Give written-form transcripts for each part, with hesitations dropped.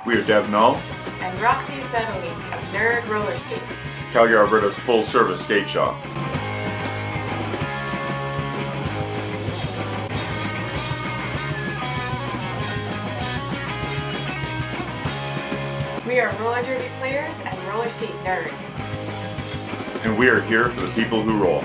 We are Deb Null and Roxy Sadowski of Nerd Roller Skates, Calgary, Alberta's full-service skate shop. We are roller derby players and roller skate nerds. And we are here for the people who roll.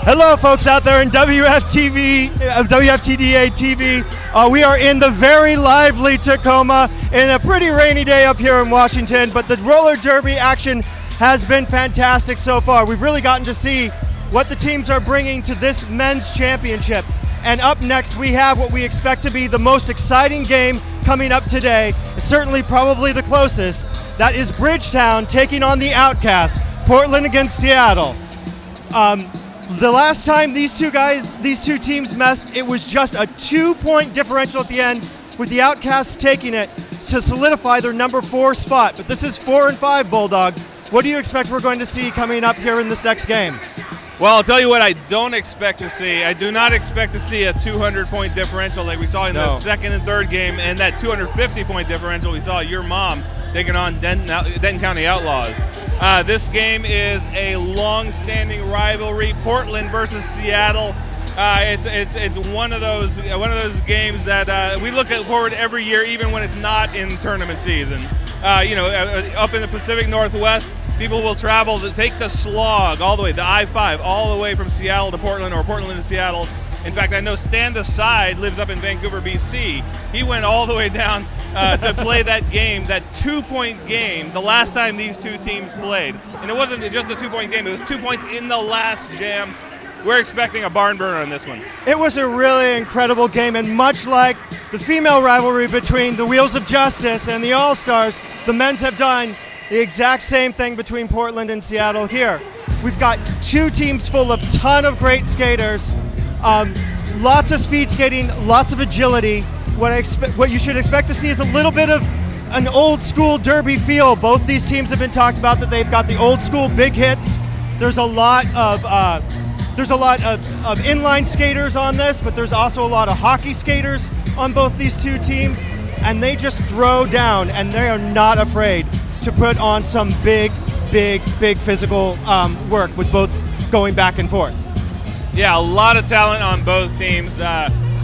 Hello, folks out there in WFTDA TV. We are in the very lively Tacoma in a pretty rainy day up here in Washington, but the roller derby action has been fantastic so far. We've really gotten to see what the teams are bringing to this men's championship. And up next, we have what we expect to be the most exciting game coming up today, certainly probably the closest. That is Bridgetown taking on the Outcast, Portland against Seattle. The last time these two teams met, it was just a 2-point differential at the end, with the Outcasts taking it to solidify their number 4 spot. But this is 4 and 5, Bulldog. What do you expect we're going to see coming up here in this next game? Well, I'll tell you what I don't expect to see. I do not expect to see a 200-point differential like we saw in the second and third game, and that 250-point differential we saw your mom taking on Denton County Outlaws. This game is a long-standing rivalry, Portland versus Seattle. It's one of those games that we look forward every year, even when it's not in tournament season. Up in the Pacific Northwest, people will travel to take the slog all the way, the I-5, all the way from Seattle to Portland or Portland to Seattle. In fact, I know Stan Deside lives up in Vancouver, BC. He went all the way down to play that game, that 2-point game, the last time these two teams played. And it wasn't just a 2-point game, it was 2 points in the last jam. We're expecting a barn burner on this one. It was a really incredible game, and much like the female rivalry between the Wheels of Justice and the All-Stars, the men's have done the exact same thing between Portland and Seattle here. We've got two teams full of ton of great skaters, lots of speed skating, lots of agility. What you should expect to see is a little bit of an old school derby feel. Both these teams have been talked about that they've got the old school big hits. There's a lot of inline skaters on this, but there's also a lot of hockey skaters on both these two teams, and they just throw down, and they are not afraid to put on some big physical work with both going back and forth. Yeah, a lot of talent on both teams.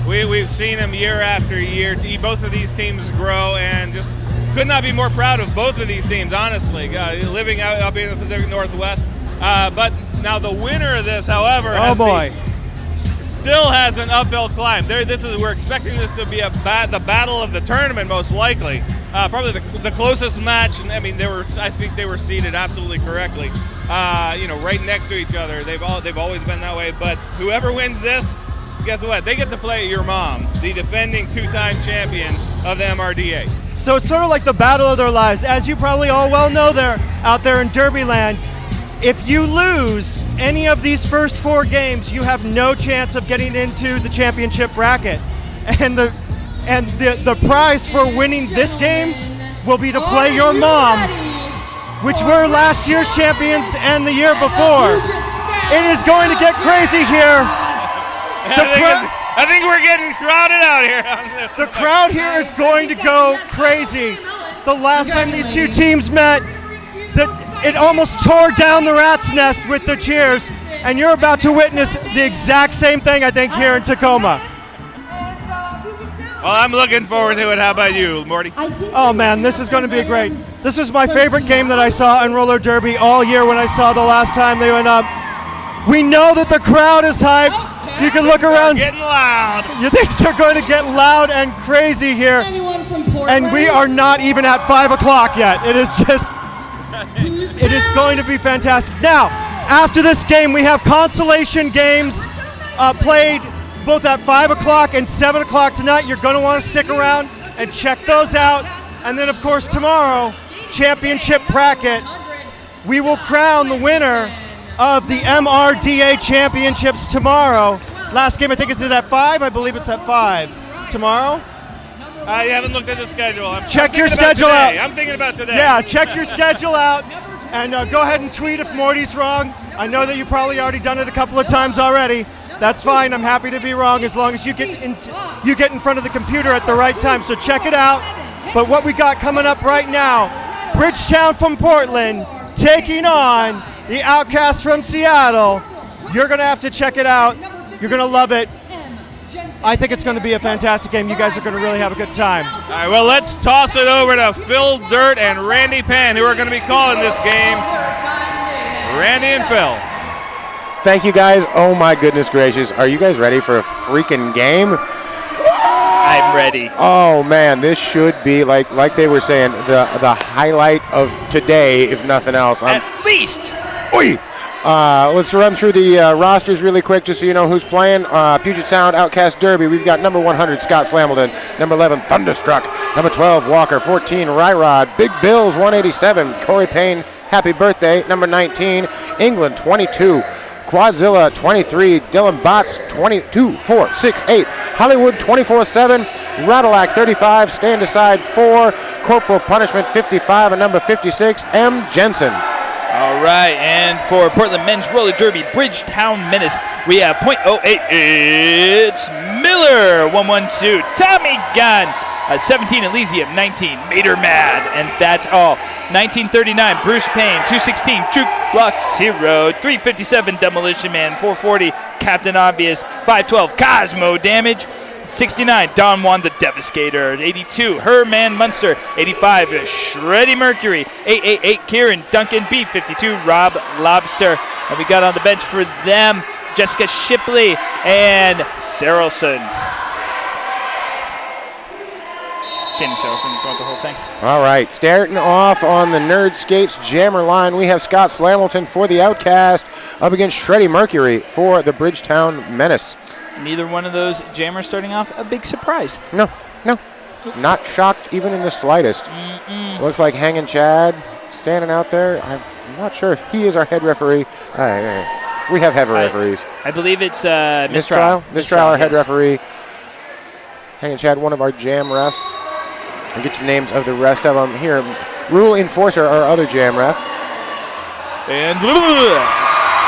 We've seen them year after year. Both of these teams grow, and just could not be more proud of both of these teams, honestly, living out up in the Pacific Northwest. But now the winner of this, however, still has an uphill climb. We're expecting this to be the battle of the tournament, most likely. Probably the closest match. I mean, I think they were seated absolutely correctly. Right next to each other. They've always been that way. But whoever wins this, guess what? They get to play your mom, the defending 2-time champion of the MRDA. So it's sort of like the battle of their lives. As you probably all well know, they're out there in Derbyland. If you lose any of these first 4 games, you have no chance of getting into the championship bracket. And the prize for winning this game will be to play your mom, which were last year's champions and the year before. It is going to get crazy here. I think we're getting crowded out here. The crowd here is going to go crazy. the last time these two teams met, it almost tore down the rat's nest with the cheers, and you're about to witness the exact same thing, I think, here in Tacoma. Well, I'm looking forward to it. How about you, Morty? Oh man, this is going to be great. This was my favorite game that I saw in roller derby all year when I saw the last time they went up. We know that the crowd is hyped. You can look around. Getting loud. Things are going to get loud and crazy here. And we are not even at 5 o'clock yet. It is just, it is going to be fantastic. Now, after this game, we have consolation games played both at 5 o'clock and 7 o'clock tonight. You're going to want to stick around and check those out. And then, of course, tomorrow, championship bracket, we will crown the winner of the MRDA championships tomorrow. Last game, I think, is it at 5? I believe it's at 5. Tomorrow? I haven't looked at the schedule. Check your schedule out. I'm thinking about today. Yeah, check your schedule out. And go ahead and tweet if Morty's wrong. I know that you probably already done it a couple of times already. That's fine. I'm happy to be wrong as long as you get in front of the computer at the right time. So check it out. But what we got coming up right now, Bridgetown from Portland taking on the Outcast from Seattle. You're going to have to check it out. You're going to love it. I think it's going to be a fantastic game. You guys are going to really have a good time. All right, well, let's toss it over to Phil Dirt and Randy Penn, who are going to be calling this game. Randy and Phil. Thank you, guys. Oh, my goodness gracious. Are you guys ready for a freaking game? I'm ready. Oh, man, this should be, like they were saying, the highlight of today, if nothing else. At least. Oi! Let's run through the rosters really quick just so you know who's playing. Puget Sound Outcast Derby. We've got number 100, Scott Slamilton. Number 11, Thunderstruck. Number 12, Walker. 14, Ryrod. Big Bills, 187. Corey Payne, happy birthday. Number 19, England, 22. Quadzilla, 23. Dylan Botts, 22, 4, 6, 8. Hollywood, 24-7. Radillac, 35. Stand Aside, 4. Corporal Punishment, 55. And number 56, M. Jensen. All right, and for Portland Men's Roller Derby, Bridgetown Menace, we have .08. It's Miller, 112. Tommy Gunn, 17 Elysium, 19 Mater Mad, and that's all. 1939 Bruce Payne, 216 Jukebox Hero, 357 Demolition Man, 440 Captain Obvious, 512 Cosmo Damage. 69, Don Juan the Devastator. 82, Herman Munster. 85, Shreddy Mercury. 888, Kieran Duncan. B52, Rob Lobster. And we got on the bench for them, Jessica Shipley and Sarelson. Shannon Sarelson throughout the whole thing. All right, starting off on the Nerd Skates jammer line, we have Scott Slamilton for the Outcast up against Shreddy Mercury for the Bridgetown Menace. Neither one of those jammers starting off a big surprise. No. Not shocked even in the slightest. Looks like Hangin' Chad standing out there. I'm not sure if he is our head referee. We have head referees. I believe it's Mistrial. Mistrial, our head referee. Hangin' Chad, one of our jam refs. I'll get you names of the rest of them here. Rule Enforcer, our other jam ref. And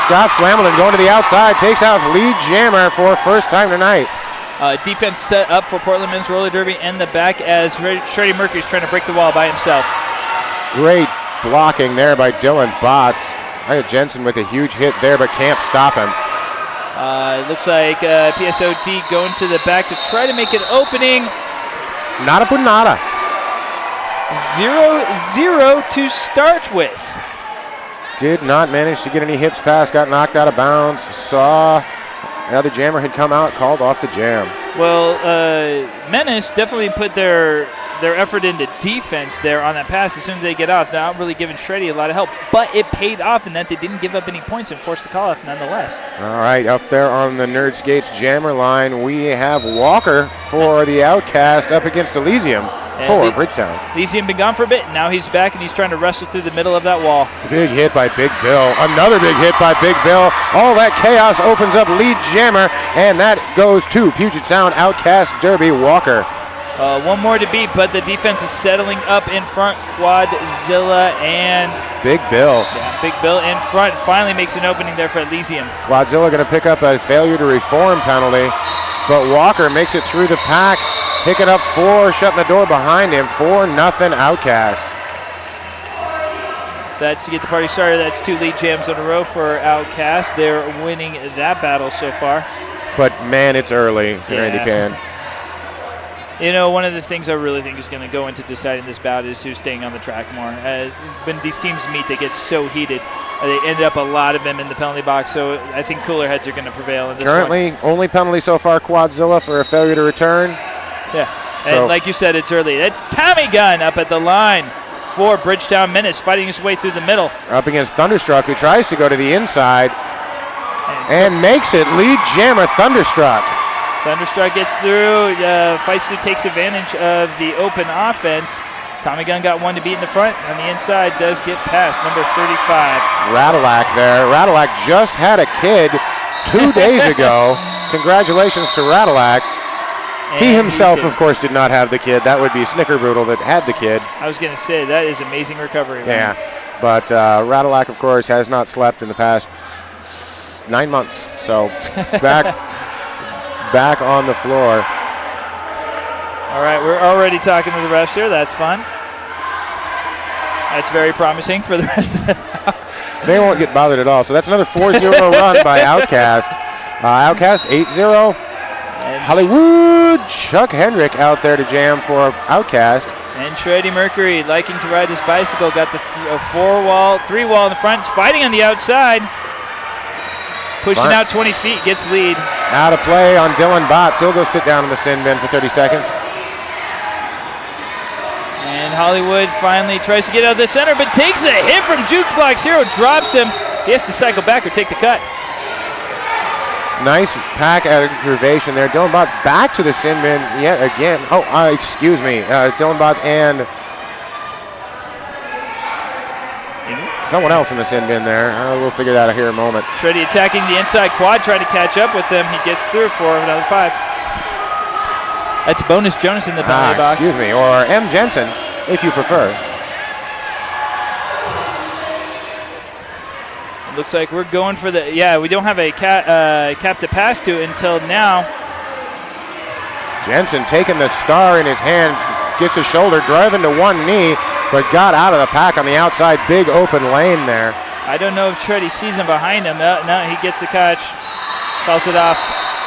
Scott Slamilton going to the outside, takes out lead jammer for first time tonight. Defense set up for Portland Men's Roller Derby in the back as Shreddy Mercury's trying to break the wall by himself. Great blocking there by Dylan Botts. I had Jensen with a huge hit there, but can't stop him. It looks like PSOD going to the back to try to make an opening. Nada por nada. 0-0 to start with. Did not manage to get any hits past, got knocked out of bounds. Saw another jammer had come out, called off the jam. Well, Menace definitely put their effort into defense there on that pass as soon as they get off. They're not really giving Shreddy a lot of help, but it paid off in that they didn't give up any points and forced the call off nonetheless. All right, up there on the Nerd Skates jammer line, we have Walker for the Outcast up against Elysium for Bridgetown. Elysium been gone for a bit. Now he's back and he's trying to wrestle through the middle of that wall. Big hit by Big Bill. Another big hit by Big Bill. All that chaos opens up lead jammer, and that goes to Puget Sound Outcast Derby Walker. One more to beat, but the defense is settling up in front. Quadzilla and Big Bill. Yeah, Big Bill in front finally makes an opening there for Elysium. Quadzilla going to pick up a failure to reform penalty, but Walker makes it through the pack. picking up 4, shutting the door behind him. 4-0 Outcast. That's to get the party started. That's 2 lead jams in a row for Outcast. They're winning that battle so far. But man, it's early, Randy Pan. You know, one of the things I really think is going to go into deciding this bout is who's staying on the track more. When these teams meet, they get so heated. They end up a lot of them in the penalty box, so I think cooler heads are going to prevail in this Currently, one. only penalty so far, Quadzilla, for a failure to return. Yeah, So, and like you said, it's early. That's Tommy Gunn up at the line for Bridgetown Menace, fighting his way through the middle. up against Thunderstruck, who tries to go to the inside and makes it. Lead jammer Thunderstruck. Thunderstruck gets through, fights through, takes advantage of the open offense. Tommy Gunn got one to beat in the front. On the inside, does get past number 35. Radalac there. Radalac just had a kid 2 days ago. Congratulations to Radalac. He And himself, he's of course, did not have the kid. That would be Snickerboodle that had the kid. I was going to say, that is amazing recovery. Man. Yeah, but Radalac, of course, has not slept in the past 9 months. So back on the floor. All right, we're already talking to the refs here. That's fun. That's very promising for the rest of the They won't get bothered at all. So that's another 4-0 run by Outcast. Outcast 8-0. and Hollywood Chuck Hendrick out there to jam for Outcast. And Shreddy Mercury, liking to ride his bicycle, got the 3-wall in the front, fighting on the outside. Pushing Fine. out 20 feet, gets lead. Out of play on Dylan Botts. He'll go sit down in the sin bin for 30 seconds. And Hollywood finally tries to get out of the center, but takes a hit from Jukebox Hero, drops him. He has to cycle back or take the cut. Nice pack aggravation there. Dylan Botts back to the sin bin yet again. Oh, excuse me. Dylan Botts and someone else in the sin bin there. We'll figure that out here in a moment. Shreddy attacking the inside quad, trying to catch up with them. He gets through for another 5. That's bonus Jonas in the penalty box. Excuse me, or M. Jensen, if you prefer. It looks like we're going for the, we don't have a cap to pass to until now. Jensen taking the star in his hand, gets his shoulder, driving to one knee, but got out of the pack on the outside. Big open lane there. I don't know if Shreddy sees him behind him. No, he gets the catch, calls it off.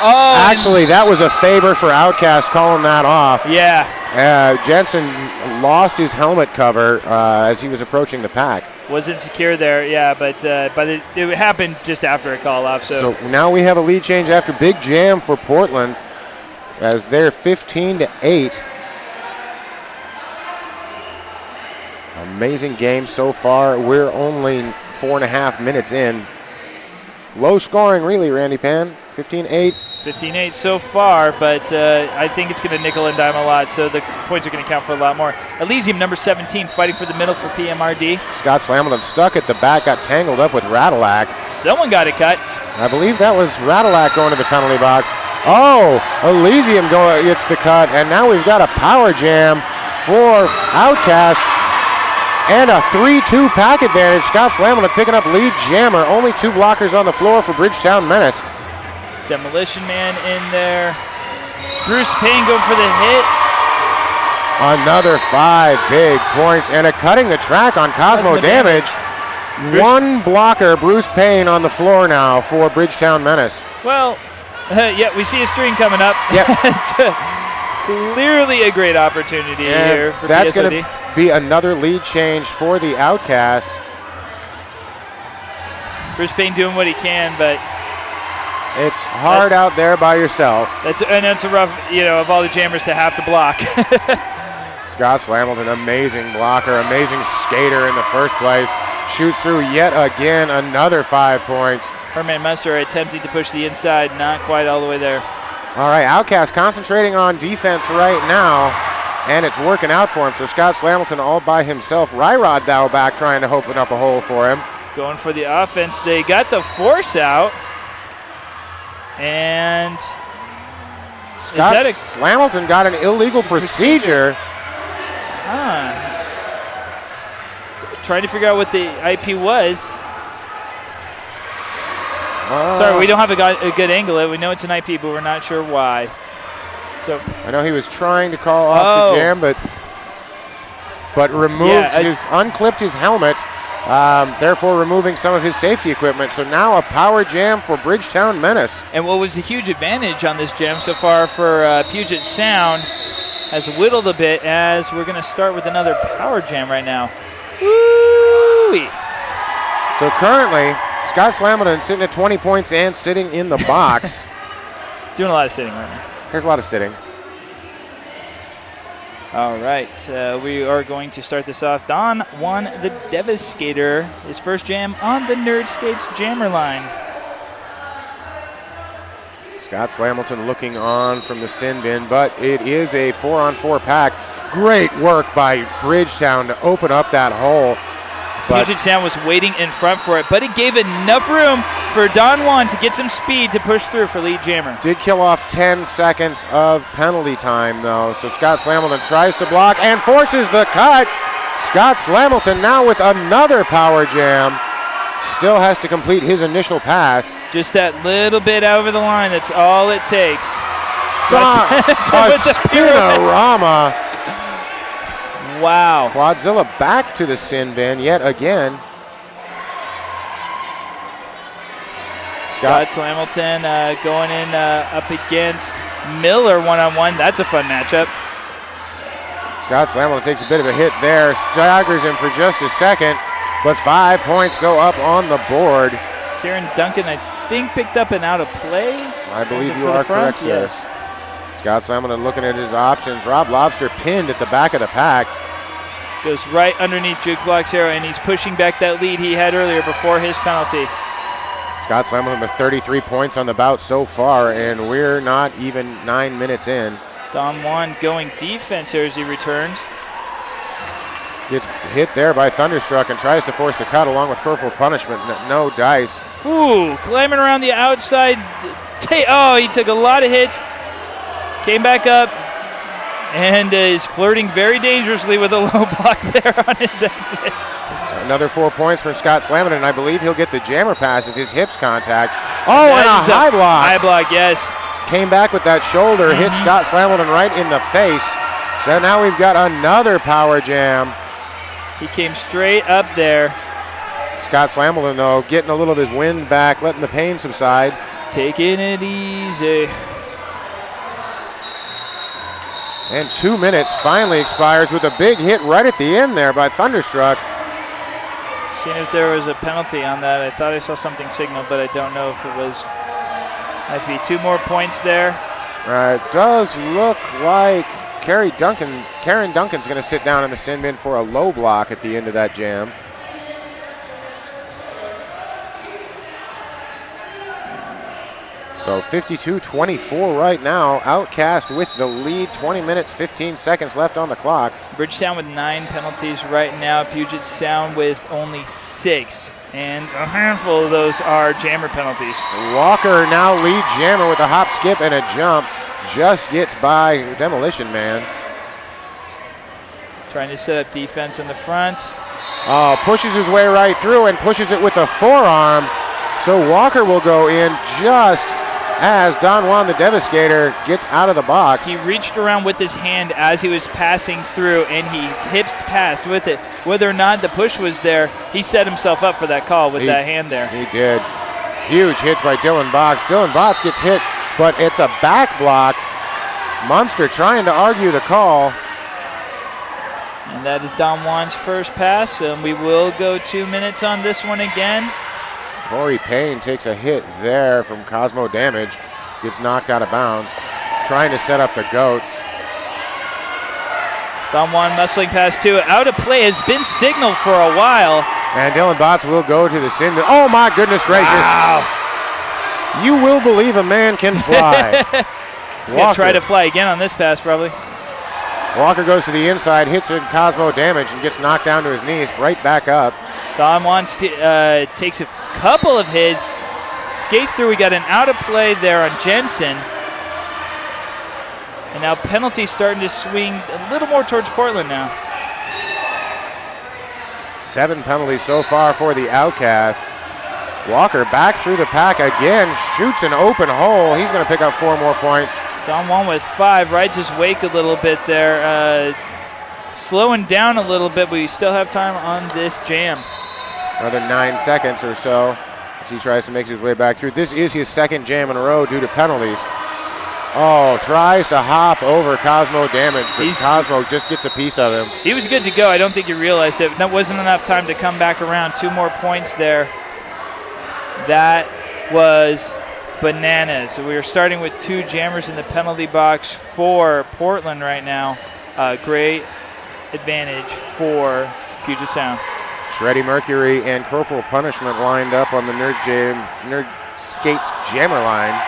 Oh, Actually, that was a favor for Outcast calling that off. yeah. Jensen lost his helmet cover as he was approaching the pack. Wasn't secure there, but it happened just after a call off. So now we have a lead change after big jam for Portland as they're 15-8. Amazing game so far. We're only 4.5 minutes in. Low scoring, really, Randy Pan. 15-8. 15-8 so far, but I think it's going to nickel and dime a lot, so the points are going to count for a lot more. Elysium, number 17, fighting for the middle for PMRD. Scott Slamilton stuck at the back, got tangled up with Radalac. Someone got it cut. I believe that was Radalac going to the penalty box. Oh, Elysium gets the cut, and now we've got a power jam for Outcast. And a 3-2 pack advantage. Scott Slamilton picking up lead jammer. Only 2 blockers on the floor for Bridgetown Menace. Demolition Man in there. Bruce Payne going for the hit. Another 5 big points and a cutting the track on Cosmo damage. One blocker, Bruce Payne, on the floor now for Bridgetown Menace. Well, we see a string coming up. Yep. Clearly a great opportunity here for that's PSOD. going to be another lead change for the Outcast. Bruce Payne doing what he can, but It's hard out there by yourself. That's a rough, of all the jammers to have to block. Scott Slamilton, amazing blocker, amazing skater in the first place. Shoots through yet again, another 5 points. Herman Munster attempting to push the inside, not quite all the way there. All right, Outcast concentrating on defense right now, and it's working out for him. So Scott Slamilton all by himself. Ryrod now back trying to open up a hole for him. Going for the offense. They got the force out. And Scott Slamilton got an illegal procedure. Trying to figure out what the IP was. Sorry, we don't have a good angle. We know it's an IP, but we're not sure why. So I know he was trying to call off the jam, but unclipped his helmet, therefore removing some of his safety equipment. So now a power jam for Bridgetown Menace. And what was the huge advantage on this jam so far for Puget Sound has whittled a bit as we're going to start with another power jam right now. Woo-wee. So currently, Scott Slamilton sitting at 20 points and sitting in the box. He's doing a lot of sitting right now. There's a lot of sitting. All right, we are going to start this off. Don Juan the Devastator, his first jam on the Nerd Skates jammer line. Scott Slamilton looking on from the sin bin, but it is a 4-on-4 pack. Great work by Bridgetown to open up that hole. Puget Sound was waiting in front for it, but it gave enough room for Don Juan to get some speed to push through for lead jammer. Did kill off 10 seconds of penalty time, though. So Scott Slamilton tries to block and forces the cut. Scott Slamilton now with another power jam. Still has to complete his initial pass. Just that little bit over the line, that's all it takes. A spinorama. Wow. Quadzilla back to the sin bin yet again. Scott Slamilton going in up against Miller one-on-one. That's a fun matchup. Scott Slamilton takes a bit of a hit there, staggers him for just a second, but 5 points go up on the board. Kieran Duncan, I think, picked up an out of play. I believe you are correct, sir. Yes. Scott Slamilton looking at his options. Rob Lobster pinned at the back of the pack. Goes right underneath Jukebox Hero, and he's pushing back that lead he had earlier before his penalty. Scott Slamilton with 33 points on the bout so far, and we're not even 9 minutes in. Don Juan going defense here as he returns. Gets hit there by Thunderstruck and tries to force the cut along with Purple Punishment. No dice. Ooh, climbing around the outside. Oh, he took a lot of hits. Came back up and is flirting very dangerously with a low block there on his exit. Another 4 points from Scott Slamilton, and I believe he'll get the jammer pass if his hips contact. Oh, and a high block. High block, yes. Came back with that shoulder, hit Scott Slamilton right in the face. So now we've got another power jam. He came straight up there. Scott Slamilton, though, getting a little of his wind back, letting the pain subside. Taking it easy. And 2 minutes finally expires with a big hit right at the end there by Thunderstruck. Seeing if there was a penalty on that. I thought I saw something signaled, but I don't know if it was. Might be 2 more points there. It does look like Karen Duncan's going to sit down in the sin bin for a low block at the end of that jam. So 52-24 right now. Outcast with the lead. 20 minutes, 15 seconds left on the clock. Bridgetown with 9 penalties right now. Puget Sound with only 6. And a handful of those are jammer penalties. Walker now lead jammer with a hop, skip, and a jump. Just gets by Demolition Man. Trying to set up defense in the front. Oh, pushes his way right through and pushes it with a forearm. So Walker will go in just as Don Juan the Devastator gets out of the box. He reached around with his hand as he was passing through, and his hips passed with it. Whether or not the push was there, he set himself up for that call with that hand there. He did. Huge hits by Dylan Boggs. Dylan Boggs gets hit, but it's a back block. Munster trying to argue the call. And that is Don Juan's first pass, and we will go 2 minutes on this one again. Corey Payne takes a hit there from Cosmo Damage. Gets knocked out of bounds. Trying to set up the goats. Don Juan muscling past 2. Out of play has been signaled for a while. And Dylan Botts will go to the sin. Oh my goodness gracious. Wow. You will believe a man can fly. He's going to try to fly again on this pass probably. Walker goes to the inside, hits in Cosmo Damage, and gets knocked down to his knees, right back up. Don Juan takes a couple of hits, skates through. We got an out of play there on Jensen. And now penalties starting to swing a little more towards Portland now. 7 penalties so far for the Outcast. Walker back through the pack again, shoots an open hole. He's going to pick up 4 more points. Don Juan with 5, rides his wake a little bit there. Slowing down a little bit, but we still have time on this jam. Another 9 seconds or so as he tries to make his way back through. This is his second jam in a row due to penalties. Oh, tries to hop over Cosmo Damage, but Cosmo just gets a piece of him. He was good to go. I don't think he realized it. That wasn't enough time to come back around. 2 more points there. That was bananas. So we are starting with 2 jammers in the penalty box for Portland right now. Great advantage for Puget Sound. Shreddy Mercury and Corporal Punishment lined up on the Nerd Skates jammer line.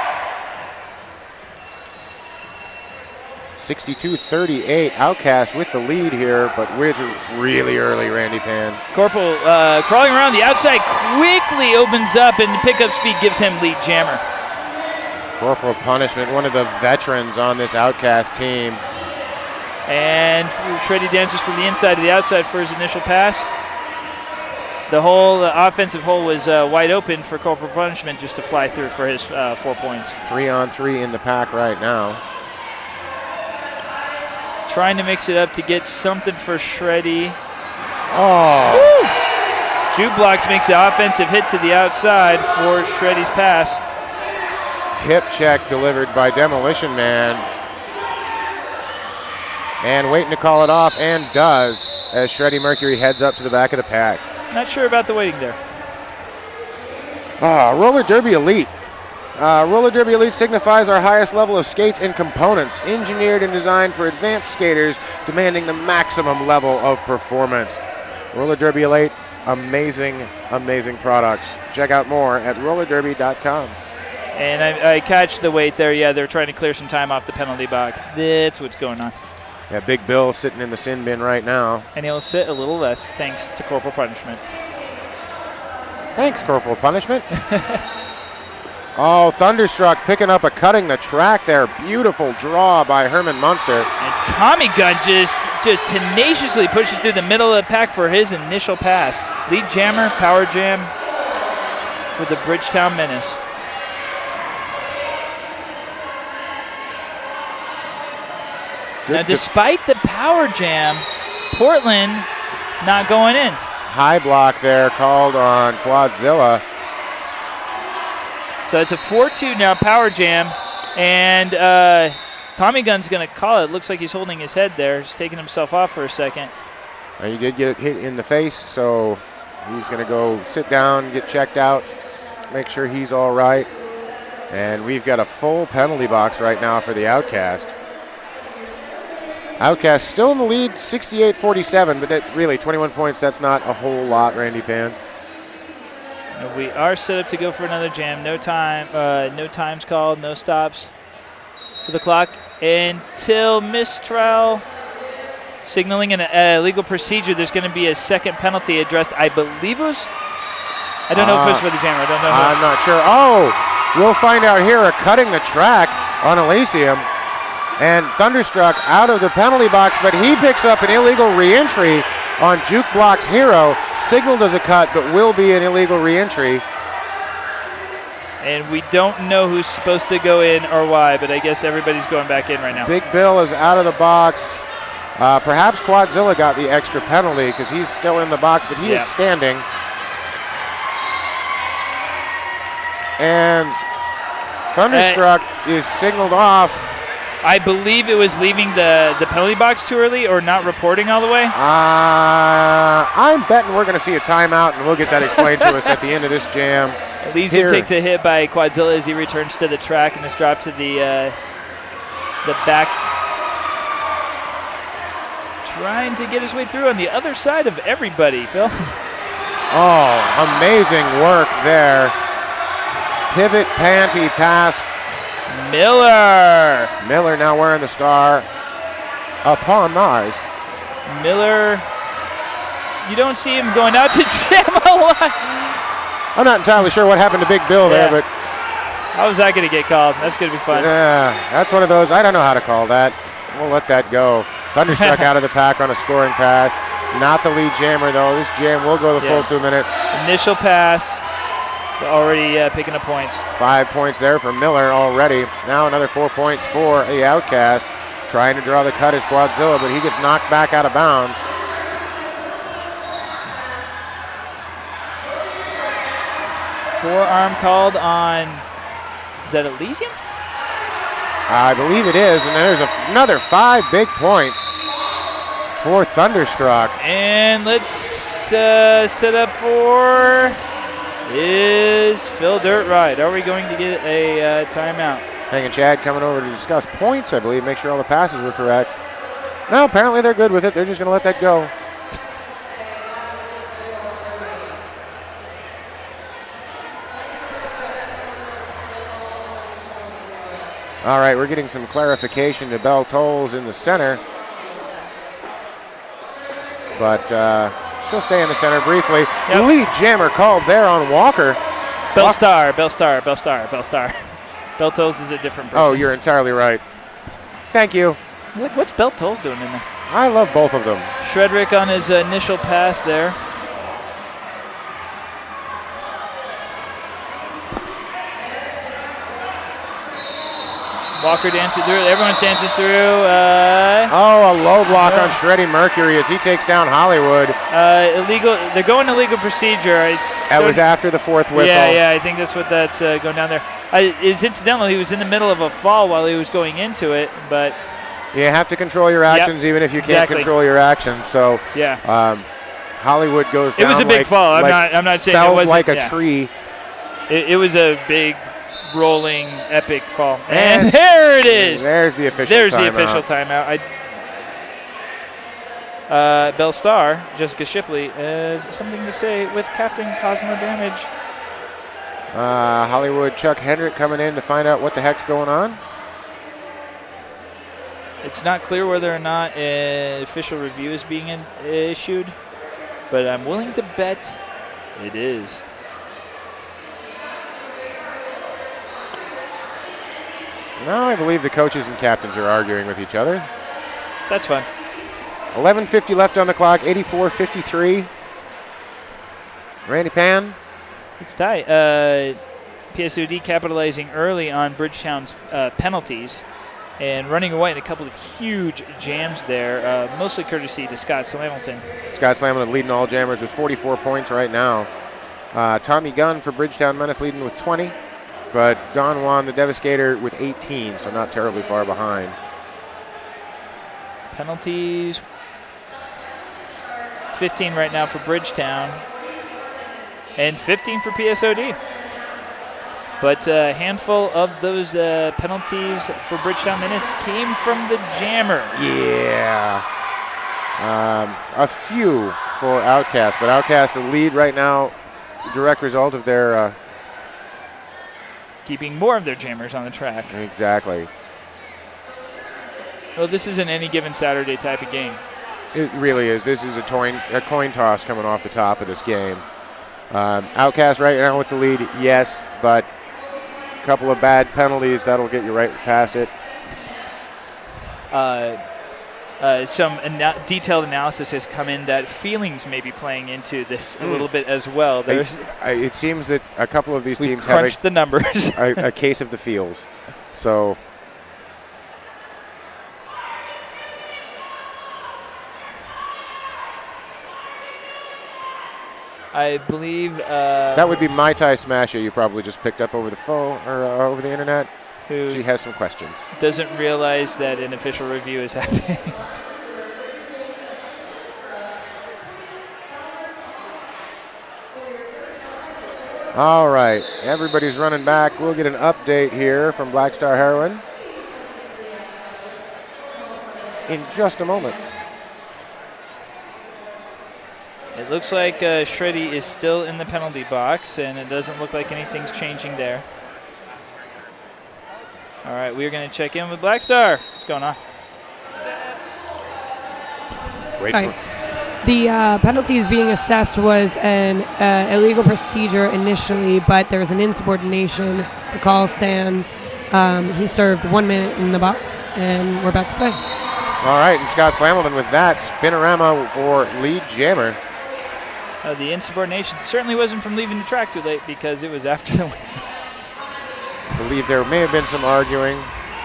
62-38, Outcast with the lead here, but we're really early, Randy Pan. Corporal crawling around the outside, quickly opens up, and pickup speed gives him lead jammer. Corporal Punishment, one of the veterans on this Outcast team. And Shreddy dances from the inside to the outside for his initial pass. The whole offensive hole was wide open for Corporal Punishment just to fly through for his 4 points. 3-on-3 in the pack right now. Trying to mix it up to get something for Shreddy. Oh. Woo! Jukebox makes the offensive hit to the outside for Shreddy's pass. Hip check delivered by Demolition Man. And waiting to call it off, and does, as Shreddy Mercury heads up to the back of the pack. Not sure about the waiting there. Roller Derby Elite. Roller Derby Elite signifies our highest level of skates and components, engineered and designed for advanced skaters demanding the maximum level of performance. Roller Derby Elite, amazing, amazing products. Check out more at rollerderby.com. And I catch the weight there. Yeah, they're trying to clear some time off the penalty box. That's what's going on. Yeah, Big Bill sitting in the sin bin right now. And he'll sit a little less thanks to Corporal Punishment. Thanks, Corporal Punishment. Oh, Thunderstruck picking up a cutting the track there. Beautiful draw by Herman Munster. And Tommy Gunn just tenaciously pushes through the middle of the pack for his initial pass. Lead jammer, power jam for the Bridgetown Menace. Now, despite the power jam, Portland not going in. High block there called on Quadzilla. So it's a 4-2 now, power jam, and Tommy Gunn's going to call it. Looks like he's holding his head there. He's taking himself off for a second. He did get hit in the face, so he's going to go sit down, get checked out, make sure he's all right. And we've got a full penalty box right now for the Outcast. Outcast still in the lead, 68-47, but that really 21 points, that's not a whole lot, Randy Pan. We are set up to go for another jam. No time, no times called, no stops for the clock until mistrial. Signaling an illegal procedure. There's going to be a second penalty addressed. I believe it was. I don't know if it was for the jammer. I don't know. I'm not sure. Oh, we'll find out here. A cutting the track on Elysium. And Thunderstruck out of the penalty box, but he picks up an illegal re-entry on Jukebox Hero. Signaled as a cut, but will be an illegal re-entry. And we don't know who's supposed to go in or why, but I guess everybody's going back in right now. Big Bill is out of the box. Perhaps Quadzilla got the extra penalty because he's still in the box, but he is standing. And Thunderstruck is signaled off. I believe it was leaving the penalty box too early or not reporting all the way. I'm betting we're going to see a timeout, and we'll get that explained to us at the end of this jam. Elysium takes a hit by Quadzilla as he returns to the track, and this drop to the back. Trying to get his way through on the other side of everybody, Phil. Oh, amazing work there. Pivot panty pass. Miller now wearing the star upon Mars. Miller, you don't see him going out to jam a lot. I'm not entirely sure what happened to Big Bill there, but how was that going to get called? That's going to be fun. Yeah, that's one of those. I don't know how to call that. We'll let that go. Thunderstruck out of the pack on a scoring pass. Not the lead jammer, though. This jam will go the full 2 minutes. Initial pass. already picking up points. 5 points there for Miller already. Now another 4 points for the Outcast. Trying to draw the cut is Quadzilla, but he gets knocked back out of bounds. Forearm called on, is that Elysium? I believe it is, and then there's another 5 big points for Thunderstruck. And let's set up for is Phil Dirt Ride. Are we going to get a timeout? Hank and Chad coming over to discuss points, I believe, make sure all the passes were correct. No, apparently they're good with it. They're just going to let that go. All right, we're getting some clarification to Bell Tolls in the center. But she'll stay in the center briefly. Yep. Lead jammer called there on Walker. Bell Star. Bell Tolls is a different person. Oh, you're entirely right. Thank you. Look, what's Bell Tolls doing in there? I love both of them. Shredrick on his initial pass there. Walker dancing through. Everyone's dancing through. A low block on Shreddy Mercury as he takes down Hollywood. Illegal. They're going illegal procedure. That was after the 4th whistle. Yeah. I think that's what that's going down there. It was incidental. He was in the middle of a fall while he was going into it, but you have to control your actions even if you can't control your actions. So yeah, Hollywood goes down. It was a big fall. I'm not saying it wasn't like a tree. It was a big rolling epic fall. And there it is. There's the official timeout. Bell Star, Jessica Shipley, has something to say with Captain Cosmo Damage. Hollywood Chuck Hendrick coming in to find out what the heck's going on. It's not clear whether or not an official review is being issued, but I'm willing to bet it is. No, I believe the coaches and captains are arguing with each other. That's fine. 11:50 left on the clock, 84-53. Randy Pan. It's tight. PSOD capitalizing early on Bridgetown's penalties and running away in a couple of huge jams there, mostly courtesy to Scott Slamilton. Scott Slamilton leading all jammers with 44 points right now. Tommy Gunn for Bridgetown Menace leading with 20. But Don Juan, the Devastator, with 18, so not terribly far behind. Penalties, 15 right now for Bridgetown, and 15 for PSOD. But a handful of those penalties for Bridgetown Menace came from the jammer. Yeah. A few for Outcast, but Outcast the lead right now, direct result of their... keeping more of their jammers on the track. Exactly. Well, this isn't any given Saturday type of game. It really is. This is a coin toss coming off the top of this game. Outcast right now with the lead, yes, but a couple of bad penalties, that'll get you right past it. Some detailed analysis has come in that feelings may be playing into this a little bit as well. It seems that a couple of these teams crunched have the numbers. a case of the feels. So I believe that would be Mai Tai Smasher you probably just picked up over the phone or over the internet. She has some questions. Doesn't realize that an official review is happening. All right, everybody's running back. We'll get an update here from Black Star Heroine in just a moment. It looks like Shreddy is still in the penalty box, and it doesn't look like anything's changing there. All right, we're going to check in with Black Star. What's going on? Sorry. The penalties being assessed was an illegal procedure initially, but there was an insubordination. The call stands. He served 1 minute in the box, and we're back to play. All right, and Scott Slamilton with that spinorama for lead jammer. The insubordination certainly wasn't from leaving the track too late because it was after the whistle. I believe there may have been some arguing.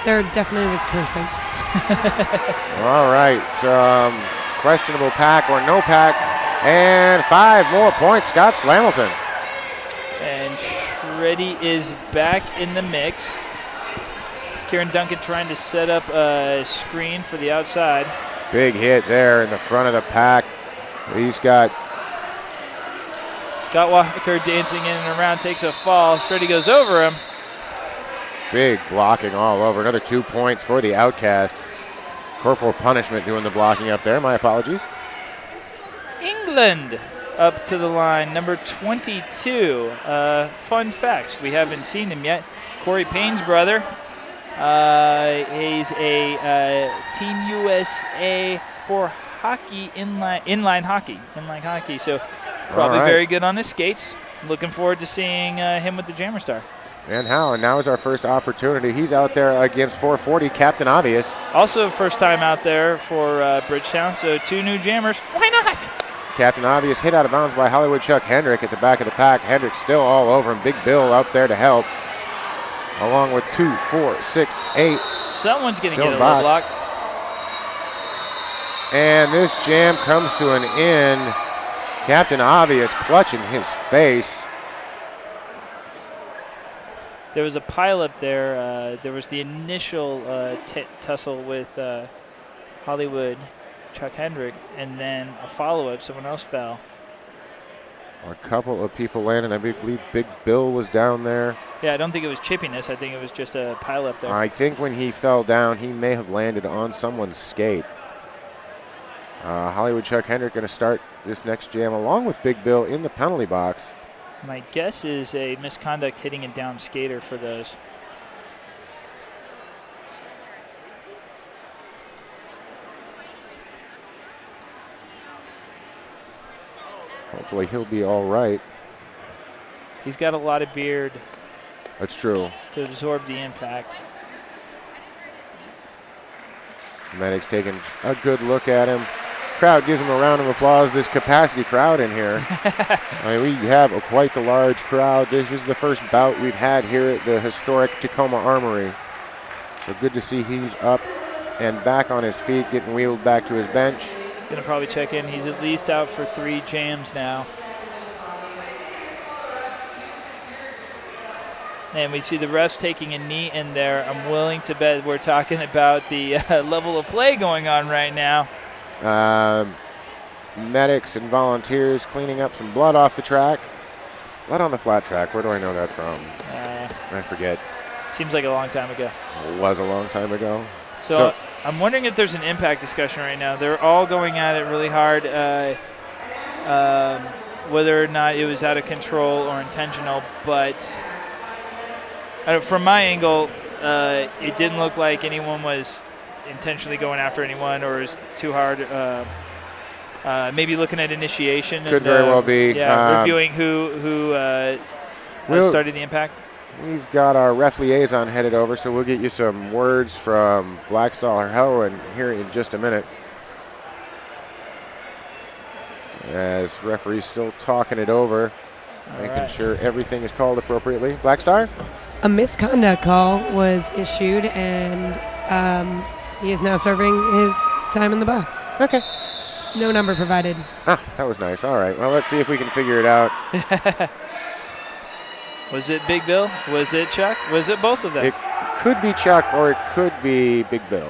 There definitely was cursing. All right, some questionable pack or no pack, and 5 more points, Scott Slamilton. And Shreddy is back in the mix. Kieran Duncan trying to set up a screen for the outside. Big hit there in the front of the pack. He's got Scott Walker dancing in and around, takes a fall. Shreddy goes over him. big blocking all over. Another 2 points for the Outcast. Corporal Punishment doing the blocking up there. My apologies. England up to the line, number 22. Fun facts, we haven't seen him yet. Corey Payne's brother. He's a Team USA for hockey, inline hockey. So probably very good on his skates. Looking forward to seeing him with the Jammer Star. And now is our first opportunity. He's out there against 440, Captain Obvious. Also first time out there for Bridgetown, so 2 new Jammers. Why not? Captain Obvious hit out of bounds by Hollywood Chuck Hendrick at the back of the pack. Hendrick still all over him. Big Bill out there to help. Along with 2, 4, 6, 8. Someone's going to get a low box. block. And this jam comes to an end. Captain Obvious clutching his face. There was a pileup there. There was the initial tussle with Hollywood Chuck Hendrick, and then a follow-up. Someone else fell. A couple of people landed. I believe Big Bill was down there. Yeah, I don't think it was chippiness. I think it was just a pileup there. I think when he fell down, he may have landed on someone's skate. Hollywood Chuck Hendrick going to start this next jam along with Big Bill in the penalty box. My guess is a misconduct hitting a down skater for those. Hopefully he'll be all right. He's got a lot of beard That's true. to absorb the impact. Medic's taking a good look at him. Crowd gives him a round of applause. This capacity crowd in here. I mean, we have quite the large crowd. This is the first bout we've had here at the historic Tacoma Armory. So good to see he's up and back on his feet, getting wheeled back to his bench. He's going to probably check in. He's at least out for 3 jams now. And we see the refs taking a knee in there. I'm willing to bet we're talking about the level of play going on right now. Medics and volunteers cleaning up some blood off the track. Blood on the flat track. Where do I know that from? I forget. Seems like a long time ago. It was a long time ago. So I'm wondering if there's an impact discussion right now. They're all going at it really hard, whether or not it was out of control or intentional. But from my angle, it didn't look like anyone was intentionally going after anyone or is too hard. Maybe looking at initiation. Could very well be. Yeah, reviewing who started the impact. We've got our ref liaison headed over, so we'll get you some words from Blackstall or Heroin here in just a minute. As referee's still talking it over, making sure everything is called appropriately. Blackstar? A misconduct call was issued, and he is now serving his time in the box. Okay. No number provided. Ah, that was nice. All right. Well, let's see if we can figure it out. Was it Big Bill? Was it Chuck? Was it both of them? It could be Chuck or it could be Big Bill.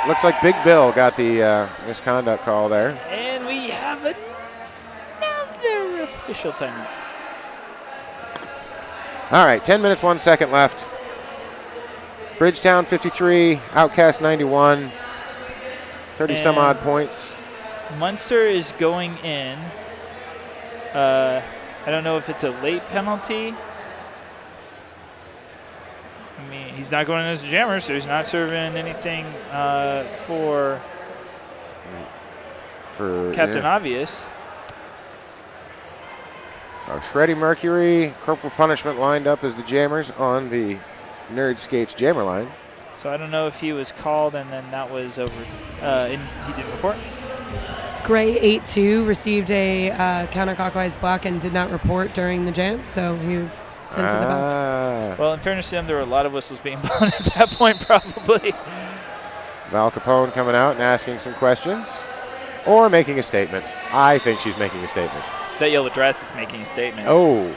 Looks like Big Bill got the misconduct call there. And we have another official timeout. All right, 10 minutes, 1 second left. Bridgetown 53, Outcast 91, 30-some odd points. Munster is going in. I don't know if it's a late penalty. I mean, he's not going in as a jammer, so he's not serving anything for Captain Obvious. So Shreddy Mercury, Corporal Punishment lined up as the jammers on the Nerd Skates jammer line. So I don't know if he was called and then that was over. And he didn't report. Gray 8-2 received a counterclockwise block and did not report during the jam, so he was sent to the box. Well, in fairness to him, there were a lot of whistles being blown at that point, probably. Val Capone coming out and asking some questions or making a statement. I think she's making a statement. That yellow dress is making a statement. Oh,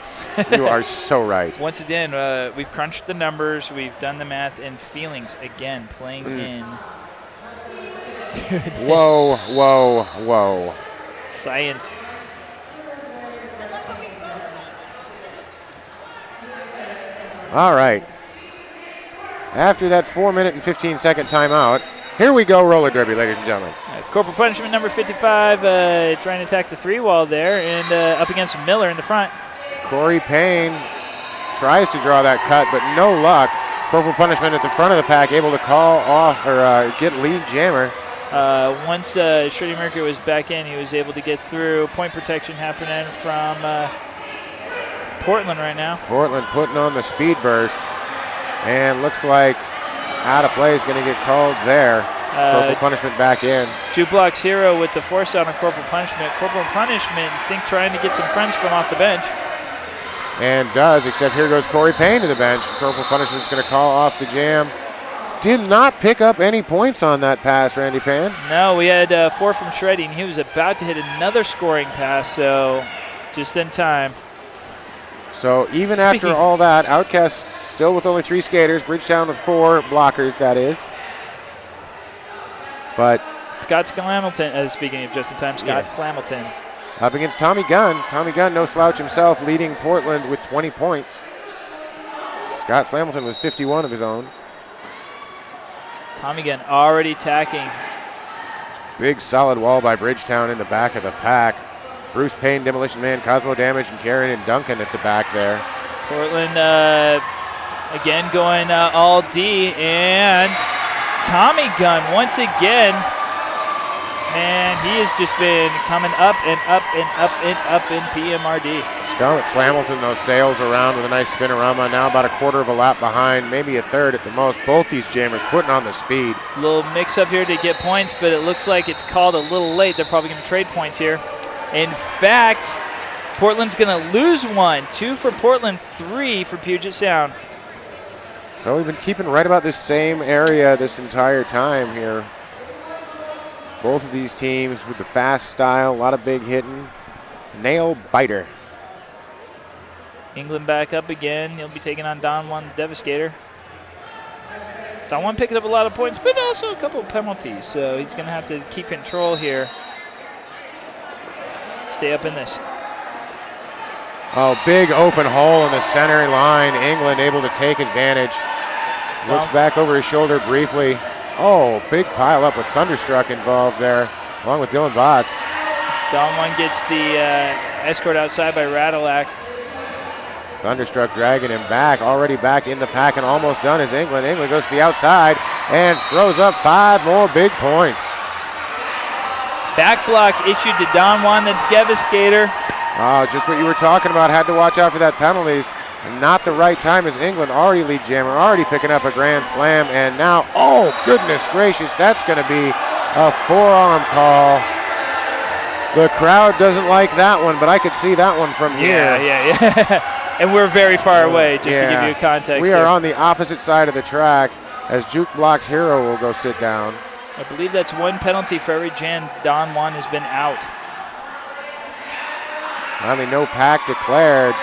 you are so right. Once again, we've crunched the numbers, we've done the math, and feelings again playing in. Dude, whoa, whoa, whoa. Science. All right. After that 4-minute and 15-second timeout, here we go, roller derby, ladies and gentlemen. Corporal punishment number 55, trying to attack the 3-wall there, and up against Miller in the front. Corey Payne tries to draw that cut, but no luck. Corporal punishment at the front of the pack, able to call off or get lead jammer. Once Shreddy Mercury was back in, he was able to get through. Point protection happening from Portland right now. Portland putting on the speed burst, and looks like out of play is going to get called there. Corporal punishment back in. Jukebox Hero with the force out on Corporal punishment. Corporal punishment, I think, trying to get some friends from off the bench. And does, except here goes Corey Payne to the bench. Corporal punishment's going to call off the jam. Did not pick up any points on that pass, Randy Pan. No, we had 4 from Shreddy, and he was about to hit another scoring pass, so just in time. So even after all that, Outcast still with only 3 skaters, Bridgetown with 4 blockers, that is. But Scott Slamilton, speaking of just in time, Scott Slamilton. Up against Tommy Gunn. Tommy Gunn, no slouch himself, leading Portland with 20 points. Scott Slamilton with 51 of his own. Tommy Gunn already attacking. Big solid wall by Bridgetown in the back of the pack. Bruce Payne, Demolition Man, Cosmo Damage, and Karen and Duncan at the back there. Portland again going all D, and Tommy Gunn once again. Man, he has just been coming up and up and up and up in PMRD. Scarlett Slamilton, though, sails around with a nice spinorama. Now about a quarter of a lap behind, maybe a third at the most. Both these jammers putting on the speed. A little mix up here to get points, but it looks like it's called a little late. They're probably going to trade points here. In fact, Portland's going to lose 1. 2 for Portland, 3 for Puget Sound. So we've been keeping right about this same area this entire time here. Both of these teams with the fast style, a lot of big hitting. Nail biter. England back up again. He'll be taking on Don Juan the Devastator. Don Juan picking up a lot of points, but also a couple of penalties, so he's going to have to keep control here. Stay up in this. Oh, big open hole in the center line. England able to take advantage. Looks back over his shoulder briefly. Oh, big pile up with Thunderstruck involved there, along with Dylan Botts. Don Juan gets the escort outside by Radillac. Thunderstruck dragging him back, already back in the pack and almost done as England. England goes to the outside and throws up 5 more big points. Back block issued to Don Juan the Devastator. Oh, just what you were talking about. Had to watch out for that penalties. Not the right time as England already lead jammer, already picking up a grand slam. And now, oh, goodness gracious, that's going to be a forearm call. The crowd doesn't like that one, but I could see that one from here. Yeah. And we're very far away, just to give you context. We are on the opposite side of the track as Jukebox Hero will go sit down. I believe that's 1 penalty for every jam Don Juan has been out. Finally, no pack declared.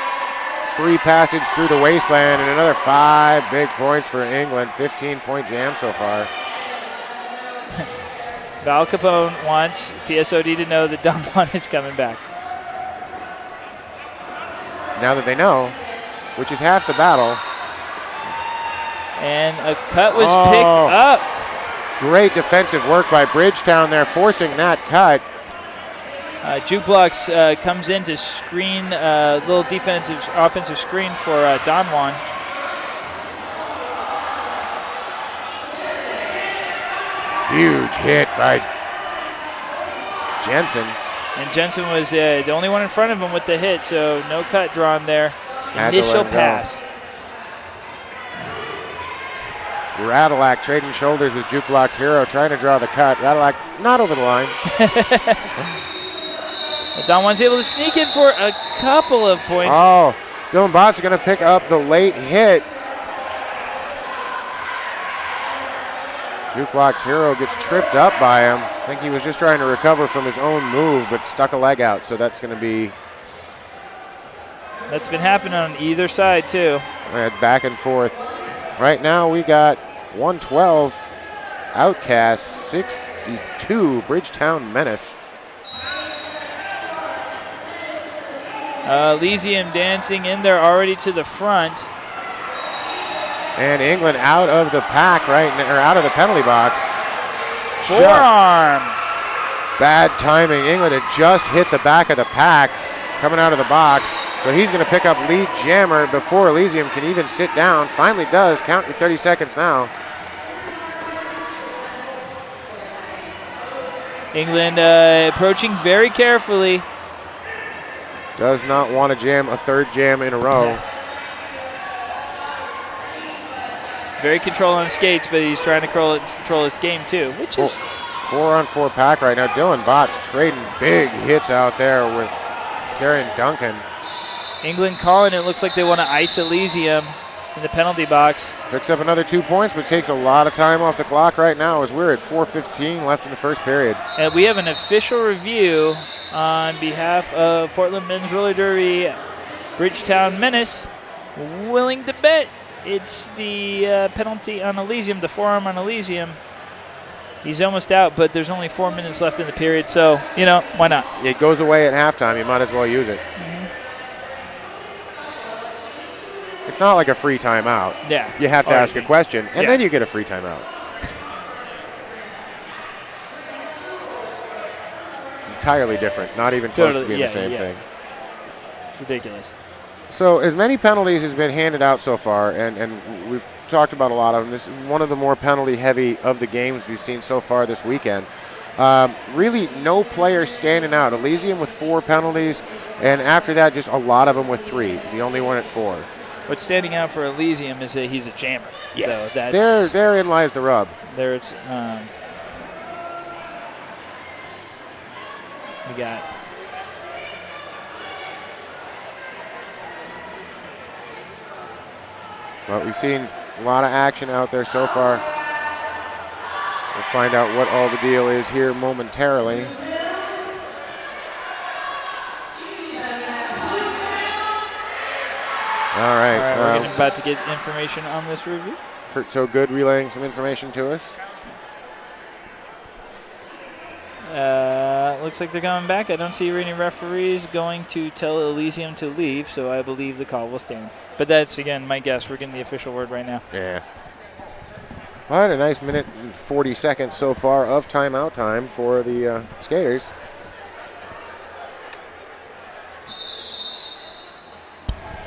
Free passage through the wasteland and another 5 big points for England. 15-point jam so far. Val Capone wants PSOD to know that Don Juan is coming back. Now that they know, which is half the battle. And a cut was picked up. Great defensive work by Bridgetown there, forcing that cut. Jukebox comes in to screen a little offensive screen for Don Juan. Huge hit by Jensen. And Jensen was the only one in front of him with the hit, so no cut drawn there. Initial pass. Radillac trading shoulders with Jukebox Hero, trying to draw the cut. Radillac not over the line. Don Juan's able to sneak in for a couple of points. Oh, Dylan Bott's going to pick up the late hit. Jukebox Hero gets tripped up by him. I think he was just trying to recover from his own move, but stuck a leg out, so that's going to be... That's been happening on either side, too. Back and forth. Right now we got 112 Outcast, 62 Bridgetown Menace. Elysium dancing in there already to the front. And England out of the pack right now, or out of the penalty box. Forearm. Bad timing. England had just hit the back of the pack coming out of the box. So he's going to pick up lead jammer before Elysium can even sit down. Finally does. Count your 30 seconds now. England approaching very carefully. Does not want to jam a third jam in a row. Very control on skates, but he's trying to control his game too, which is 4-on-4 pack right now. Dylan Bott's trading big hits out there with Karen Duncan. England calling it. Looks like they want to ice Elysium in the penalty box. Picks up another 2 points, but takes a lot of time off the clock right now as we're at 4:15 left in the first period. And we have an official review on behalf of Portland Men's Roller Derby, Bridgetown Menace, willing to bet it's the penalty on Elysium, the forearm on Elysium. He's almost out, but there's only 4 minutes left in the period, so, you know, why not? It goes away at halftime. You might as well use it. It's not like a free timeout. Yeah. You have to ask a question, and Yeah. then you get a free timeout. It's entirely different. Not even close to being the same thing. It's ridiculous. So as many penalties has been handed out so far, and we've talked about a lot of them. This is one of the more penalty-heavy of the games we've seen so far this weekend. Really no player standing out. Elysium with 4 penalties, and after that, just a lot of them with 3. The only one at 4. What's standing out for Elysium is that he's a jammer. Yes, so that's therein lies the rub. There it's we got But we've seen a lot of action out there so far. We'll find out what all the deal is here momentarily. All right, we're about to get information on this review. Kurt So Good relaying some information to us. Looks like they're coming back. I don't see any referees going to tell Elysium to leave, so I believe the call will stand. But that's, again, my guess. We're getting the official word right now. Yeah. All right, a nice minute and 40 seconds so far of timeout time for the skaters.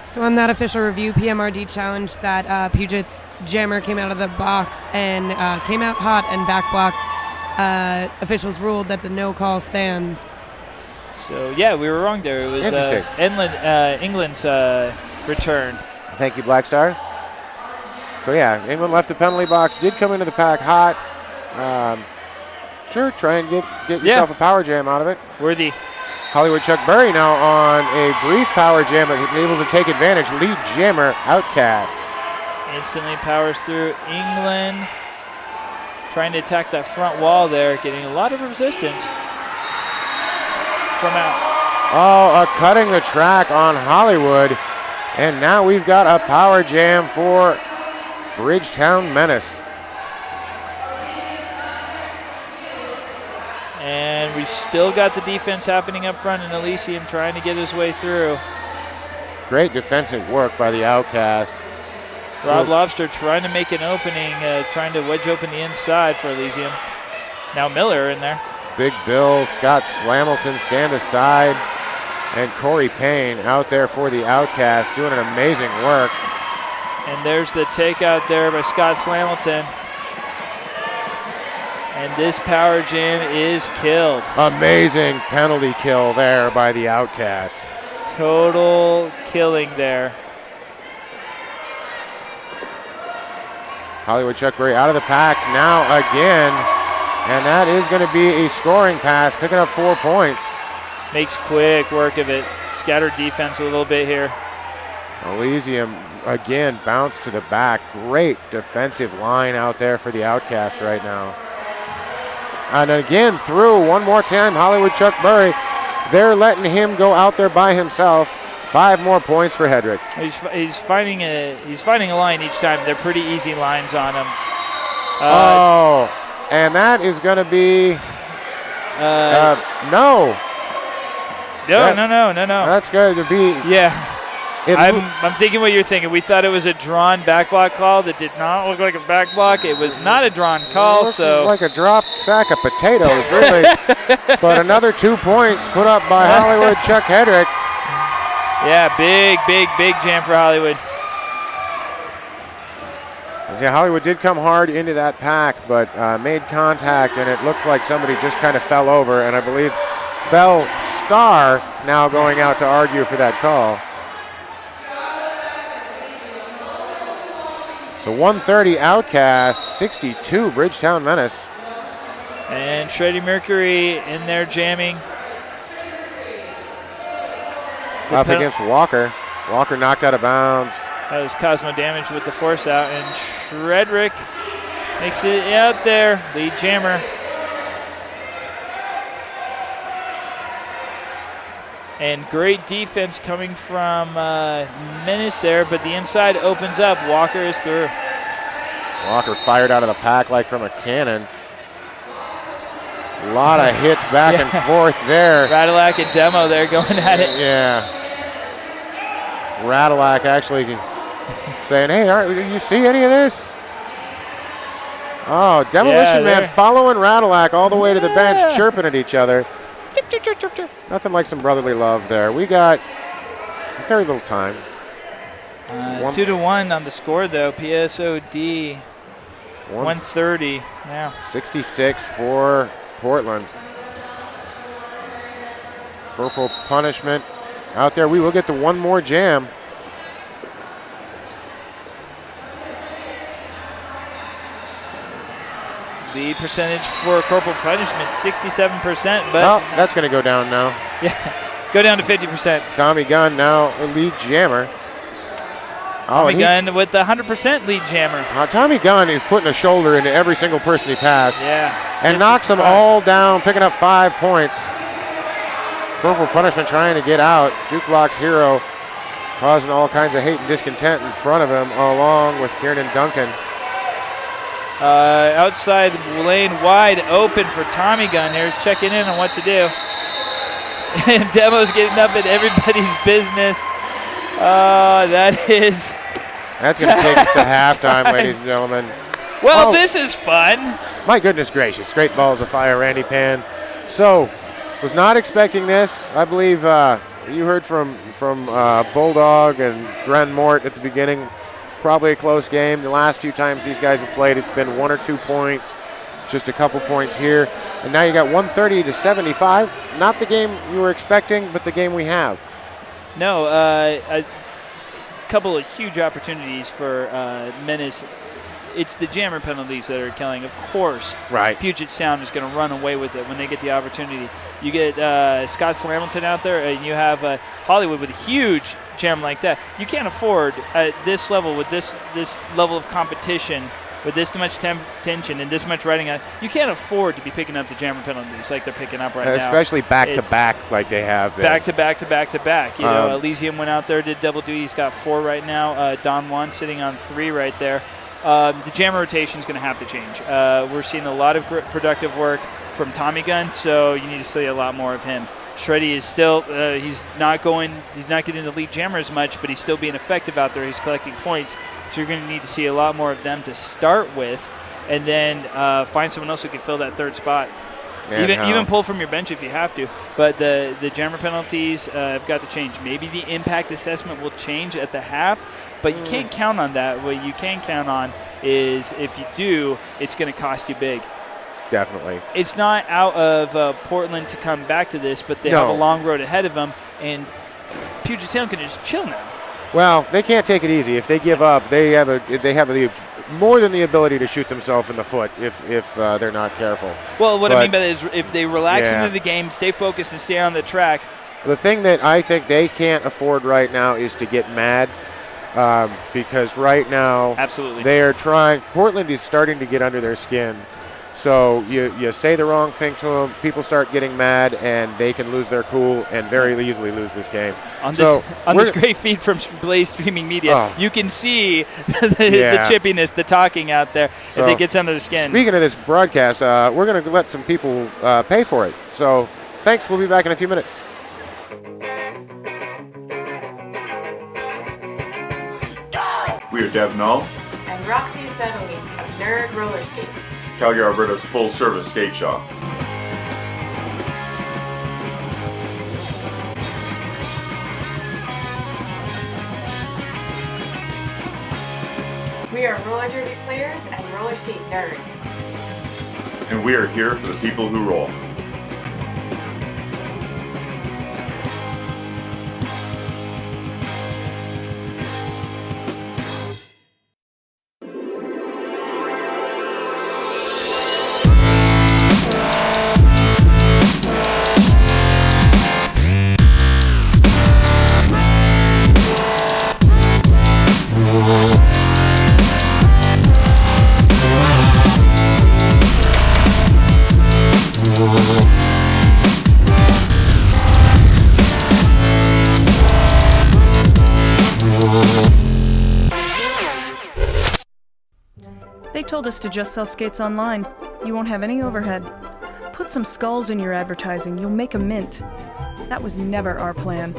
So on that official review, PMRD challenged that Puget's jammer came out of the box and came out hot and back blocked. Officials ruled that the no call stands. So, yeah, we were wrong there. It was England's return. Thank you, Black Star. So, yeah, England left the penalty box, did come into the pack hot. Sure, try and get yourself a power jam out of it. Worthy. Hollywood Chuck Berry now on a brief power jam, but he's able to take advantage. Lead jammer, Outcast. Instantly powers through. England trying to attack that front wall there, getting a lot of resistance from out. Oh, cutting the track on Hollywood. And now we've got a power jam for Bridgetown Menace. And we still got the defense happening up front, and Elysium trying to get his way through. Great defensive work by the Outcast. Rob Lobster trying to make an opening, trying to wedge open the inside for Elysium. Now Miller in there. Big Bill, Scott Slamilton stand aside, and Corey Payne out there for the Outcast doing an amazing work. And there's the takeout there by Scott Slamilton. And this power jam is killed. Amazing penalty kill there by the Outcast. Total killing there. Hollywood Chuck Berry out of the pack now again. And that is going to be a scoring pass, picking up 4 points. Makes quick work of it. Scattered defense a little bit here. Elysium again bounced to the back. Great defensive line out there for the Outcast right now. And again through one more time, Hollywood Chuck Berry. They're letting him go out there by himself. 5 more points for Hedrick. He's finding a line each time. They're pretty easy lines on him. And that is going to be no. No. That's going to be. Yeah. I'm thinking what you're thinking. We thought it was a drawn back block call. That did not look like a back block. It was not a drawn call. So like a dropped sack of potatoes, really. But another 2 points put up by Hollywood Chuck Hedrick. Yeah, big jam for Hollywood. Yeah, Hollywood did come hard into that pack, but made contact, and it looks like somebody just kind of fell over, and I believe Bell Starr now going out to argue for that call. So 130 Outcast, 62 Bridgetown Menace. And Shreddy Mercury in there jamming. Up against Walker. Walker knocked out of bounds. That was Cosmo damage with the force out, and Shredrick makes it out there. Lead jammer. And great defense coming from Menace there, but the inside opens up. Walker is through. Walker fired out of the pack like from a cannon. A lot of hits back and forth there. Radulac and Demo there going at it. Yeah. Radulac actually saying, hey, you see any of this? Oh, Demolition Man following Radulac all the way to the bench, chirping at each other. Nothing like some brotherly love there. We got very little time. 2-1 on the score, though. PSOD 130 now. 66 for Portland. Purple punishment out there. We will get the one more jam. The percentage for corporal punishment, 67%. But well, that's going to go down now. Yeah, go down to 50%. Tommy Gunn now lead jammer. Tommy Gunn with the 100% lead jammer. Tommy Gunn is putting a shoulder into every single person he passes. Yeah. And knocks them all down, picking up 5 points. Purple punishment trying to get out. Jukebox Hero causing all kinds of hate and discontent in front of him, along with Kieran Duncan. Outside lane wide open for Tommy Gunn. Here's checking in on what to do. And Demo's getting up in everybody's business. That's going to take us to halftime, ladies and gentlemen. Well, this is fun. My goodness gracious. Great balls of fire, Randy Pan. So, was not expecting this. I believe you heard from Bulldog and Gren Mort at the beginning. Probably a close game. The last few times these guys have played, it's been 1 or 2 points, just a couple points here. And now you got 130 to 75. Not the game you were expecting, but the game we have. No, a couple of huge opportunities for Menace. It's the jammer penalties that are killing. Of course, right. Puget Sound is going to run away with it when they get the opportunity. You get Scott Slamilton out there, and you have Hollywood with a huge jam like that. You can't afford at this level, with this level of competition, with this much tension and this much riding on it, you can't afford to be picking up the jammer penalties like they're picking up right now. Especially back to back like they have been. Back to back. You know, Elysium went out there, did double duty. He's got 4 right now. Don Juan sitting on 3 right there. The jammer rotation is going to have to change. We're seeing a lot of productive work from Tommy Gunn, so you need to see a lot more of him. Shreddy is still, he's not getting the lead jammer as much, but he's still being effective out there. He's collecting points. So you're going to need to see a lot more of them to start with, and then find someone else who can fill that 3rd spot. Even pull from your bench if you have to. But the jammer penalties have got to change. Maybe the impact assessment will change at the half, but you can't count on that. What you can count on is if you do, it's going to cost you big. Definitely. It's not out of Portland to come back to this, but they have a long road ahead of them, and Puget Sound can just chill now. Well, they can't take it easy. If they give up, they have the more than the ability to shoot themselves in the foot if they're not careful. Well, what I mean by that is if they relax Yeah. into the game, stay focused, and stay on the track. The thing that I think they can't afford right now is to get mad, because right now Absolutely. they are trying. Portland is starting to get under their skin. So you say the wrong thing to them, people start getting mad, and they can lose their cool and very easily lose this game. On this great feed from Blaze Streaming Media, you can see the chippiness, the talking out there So, if it gets under the skin. Speaking of this broadcast, we're going to let some people pay for it. So thanks. We'll be back in a few minutes. We are Deb Null, And Roxy Acetylene of Nerd Roller Skates. Calgary, Alberta's full-service skate shop. We are roller derby players and roller skate nerds. And we are here for the people who roll. They told us to just sell skates online. You won't have any overhead. Put some skulls in your advertising, you'll make a mint. That was never our plan.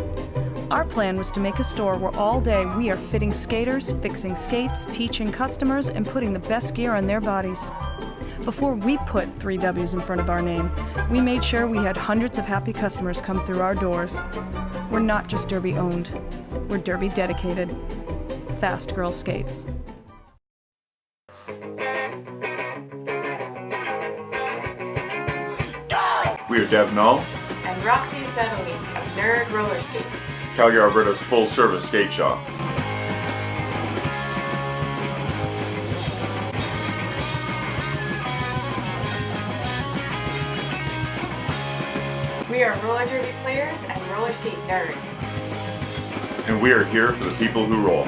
Our plan was to make a store where all day we are fitting skaters, fixing skates, teaching customers, and putting the best gear on their bodies. Before we put 3 W's in front of our name, we made sure we had hundreds of happy customers come through our doors. We're not just Derby owned, we're Derby dedicated. Fast Girl Skates. We are Deb Null, And Roxy Acetylene of Nerd Roller Skates. Calgary, Alberta's full-service skate shop. We are roller derby players and roller skate nerds. And we are here for the people who roll.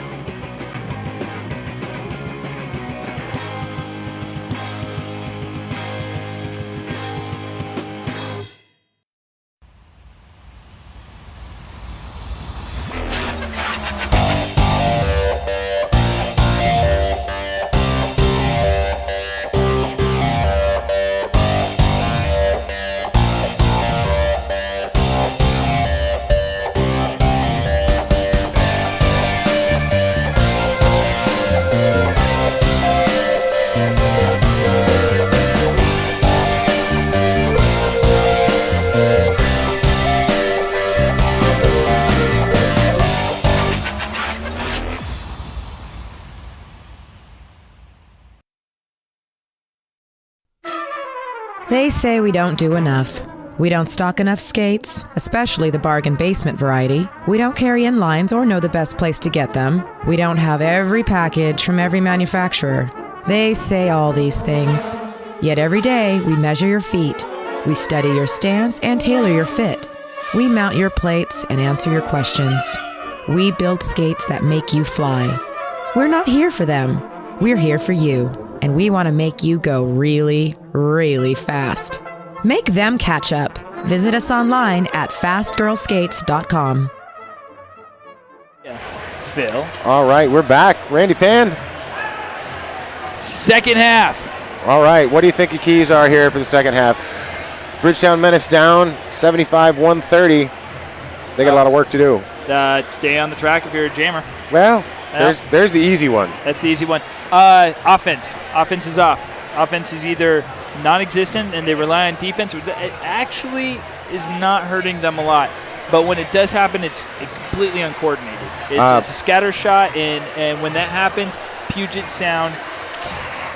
They say we don't do enough. We don't stock enough skates, especially the bargain basement variety. We don't carry in lines or know the best place to get them. We don't have every package from every manufacturer. They say all these things. Yet every day we measure your feet. We study your stance and tailor your fit. We mount your plates and answer your questions. We build skates that make you fly. We're not here for them. We're here for you. And we want to make you go really, really fast. Make them catch up. Visit us online at fastgirlskates.com. Yeah. Phil. All right, we're back. Randy Pan. Second half. All right, what do you think the keys are here for the second half? Bridgetown Menace down 75-130. They got a lot of work to do. Stay on the track if you're a jammer. Well, there's the easy one. That's the easy one. Offense. Offense is off. Offense is either non-existent and they rely on defense, which actually is not hurting them a lot. But when it does happen, it's completely uncoordinated. It's a scatter shot, and when that happens, Puget Sound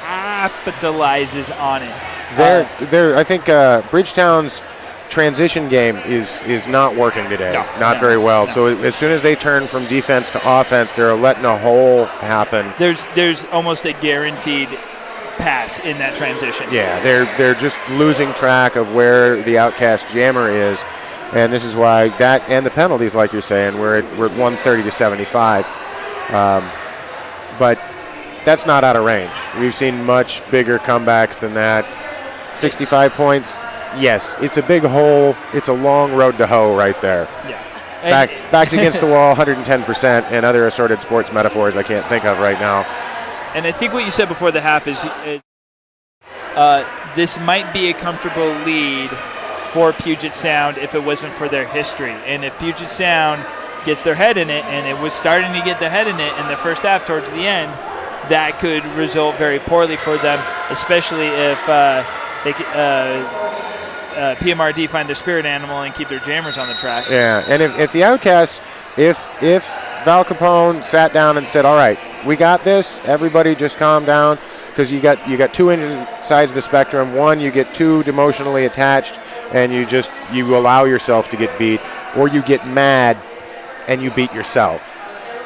capitalizes on it. I think Bridgetown's transition game is not working today. Not No, very well. no. So as soon as they turn from defense to offense, they're letting a hole happen. There's almost a guaranteed pass in that transition. Yeah, they're just losing track of where the Outcast jammer is, and this is why that and the penalties, like you're saying, we're at 130 to 75. But that's not out of range. We've seen much bigger comebacks than that. 65 points. Yes, it's a big hole. It's a long road to hoe right there. Yeah. Backs against the wall, 110%, and other assorted sports metaphors I can't think of right now. And I think what you said before the half is this might be a comfortable lead for Puget Sound if it wasn't for their history. And if Puget Sound gets their head in it, and it was starting to get the head in it in the first half towards the end, that could result very poorly for them, especially if PMRD find their spirit animal and keep their jammers on the track. Yeah, and if the Outcast, if Val Capone sat down and said, all right, we got this, everybody just calm down, because you got two sides of the spectrum. One, you get too emotionally attached and you allow yourself to get beat, or you get mad and you beat yourself.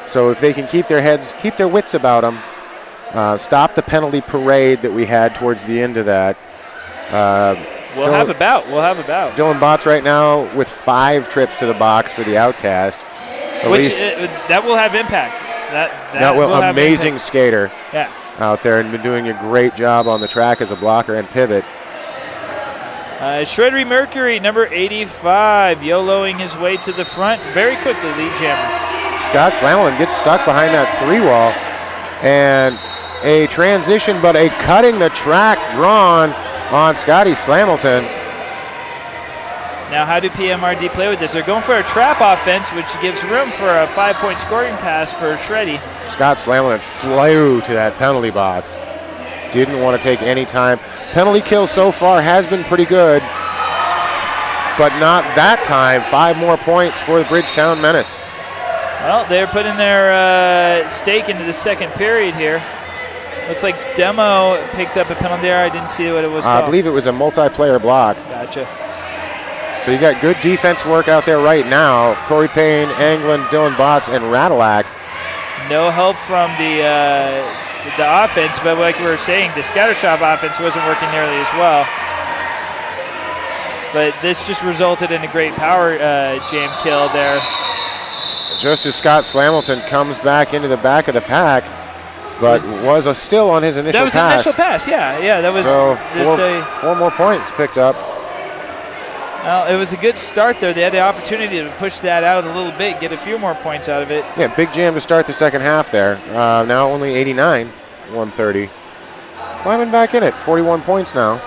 So if they can keep their wits about them, stop the penalty parade that we had towards the end of that. We'll have a bout. Dylan Bott's right now with 5 trips to the box for the Outcast. That will have impact. That will have amazing impact. skater Yeah. out there and been doing a great job on the track as a blocker and pivot. Shreddery Mercury, number 85, YOLOing his way to the front very quickly, lead jammer. Scott Slamlin gets stuck behind that 3-wall, and a transition, but a cutting the track drawn on Scotty Slamilton. Now, how do PMRD play with this? They're going for a trap offense, which gives room for a 5-point scoring pass for Shreddy. Scott Slamlin flew to that penalty box. Didn't want to take any time. Penalty kill so far has been pretty good, but not that time. 5 more points for the Bridgetown Menace. Well, they're putting their stake into the second period here. Looks like Demo picked up a penalty there. I didn't see what it was called. I believe it was a multiplayer block. Gotcha. So you got good defense work out there right now. Corey Payne, Anglin, Dylan Botts, and Radulac. No help from the offense, but like we were saying, the scatter shot offense wasn't working nearly as well. But this just resulted in a great power jam kill there. Just as Scott Slamilton comes back into the back of the pack, but was still on his initial pass. That was an initial pass, yeah. That was so just 4 more points picked up. Well, it was a good start there. They had the opportunity to push that out a little bit, get a few more points out of it. Yeah, big jam to start the second half there. Now only 89, 130. Climbing back in it, 41 points now.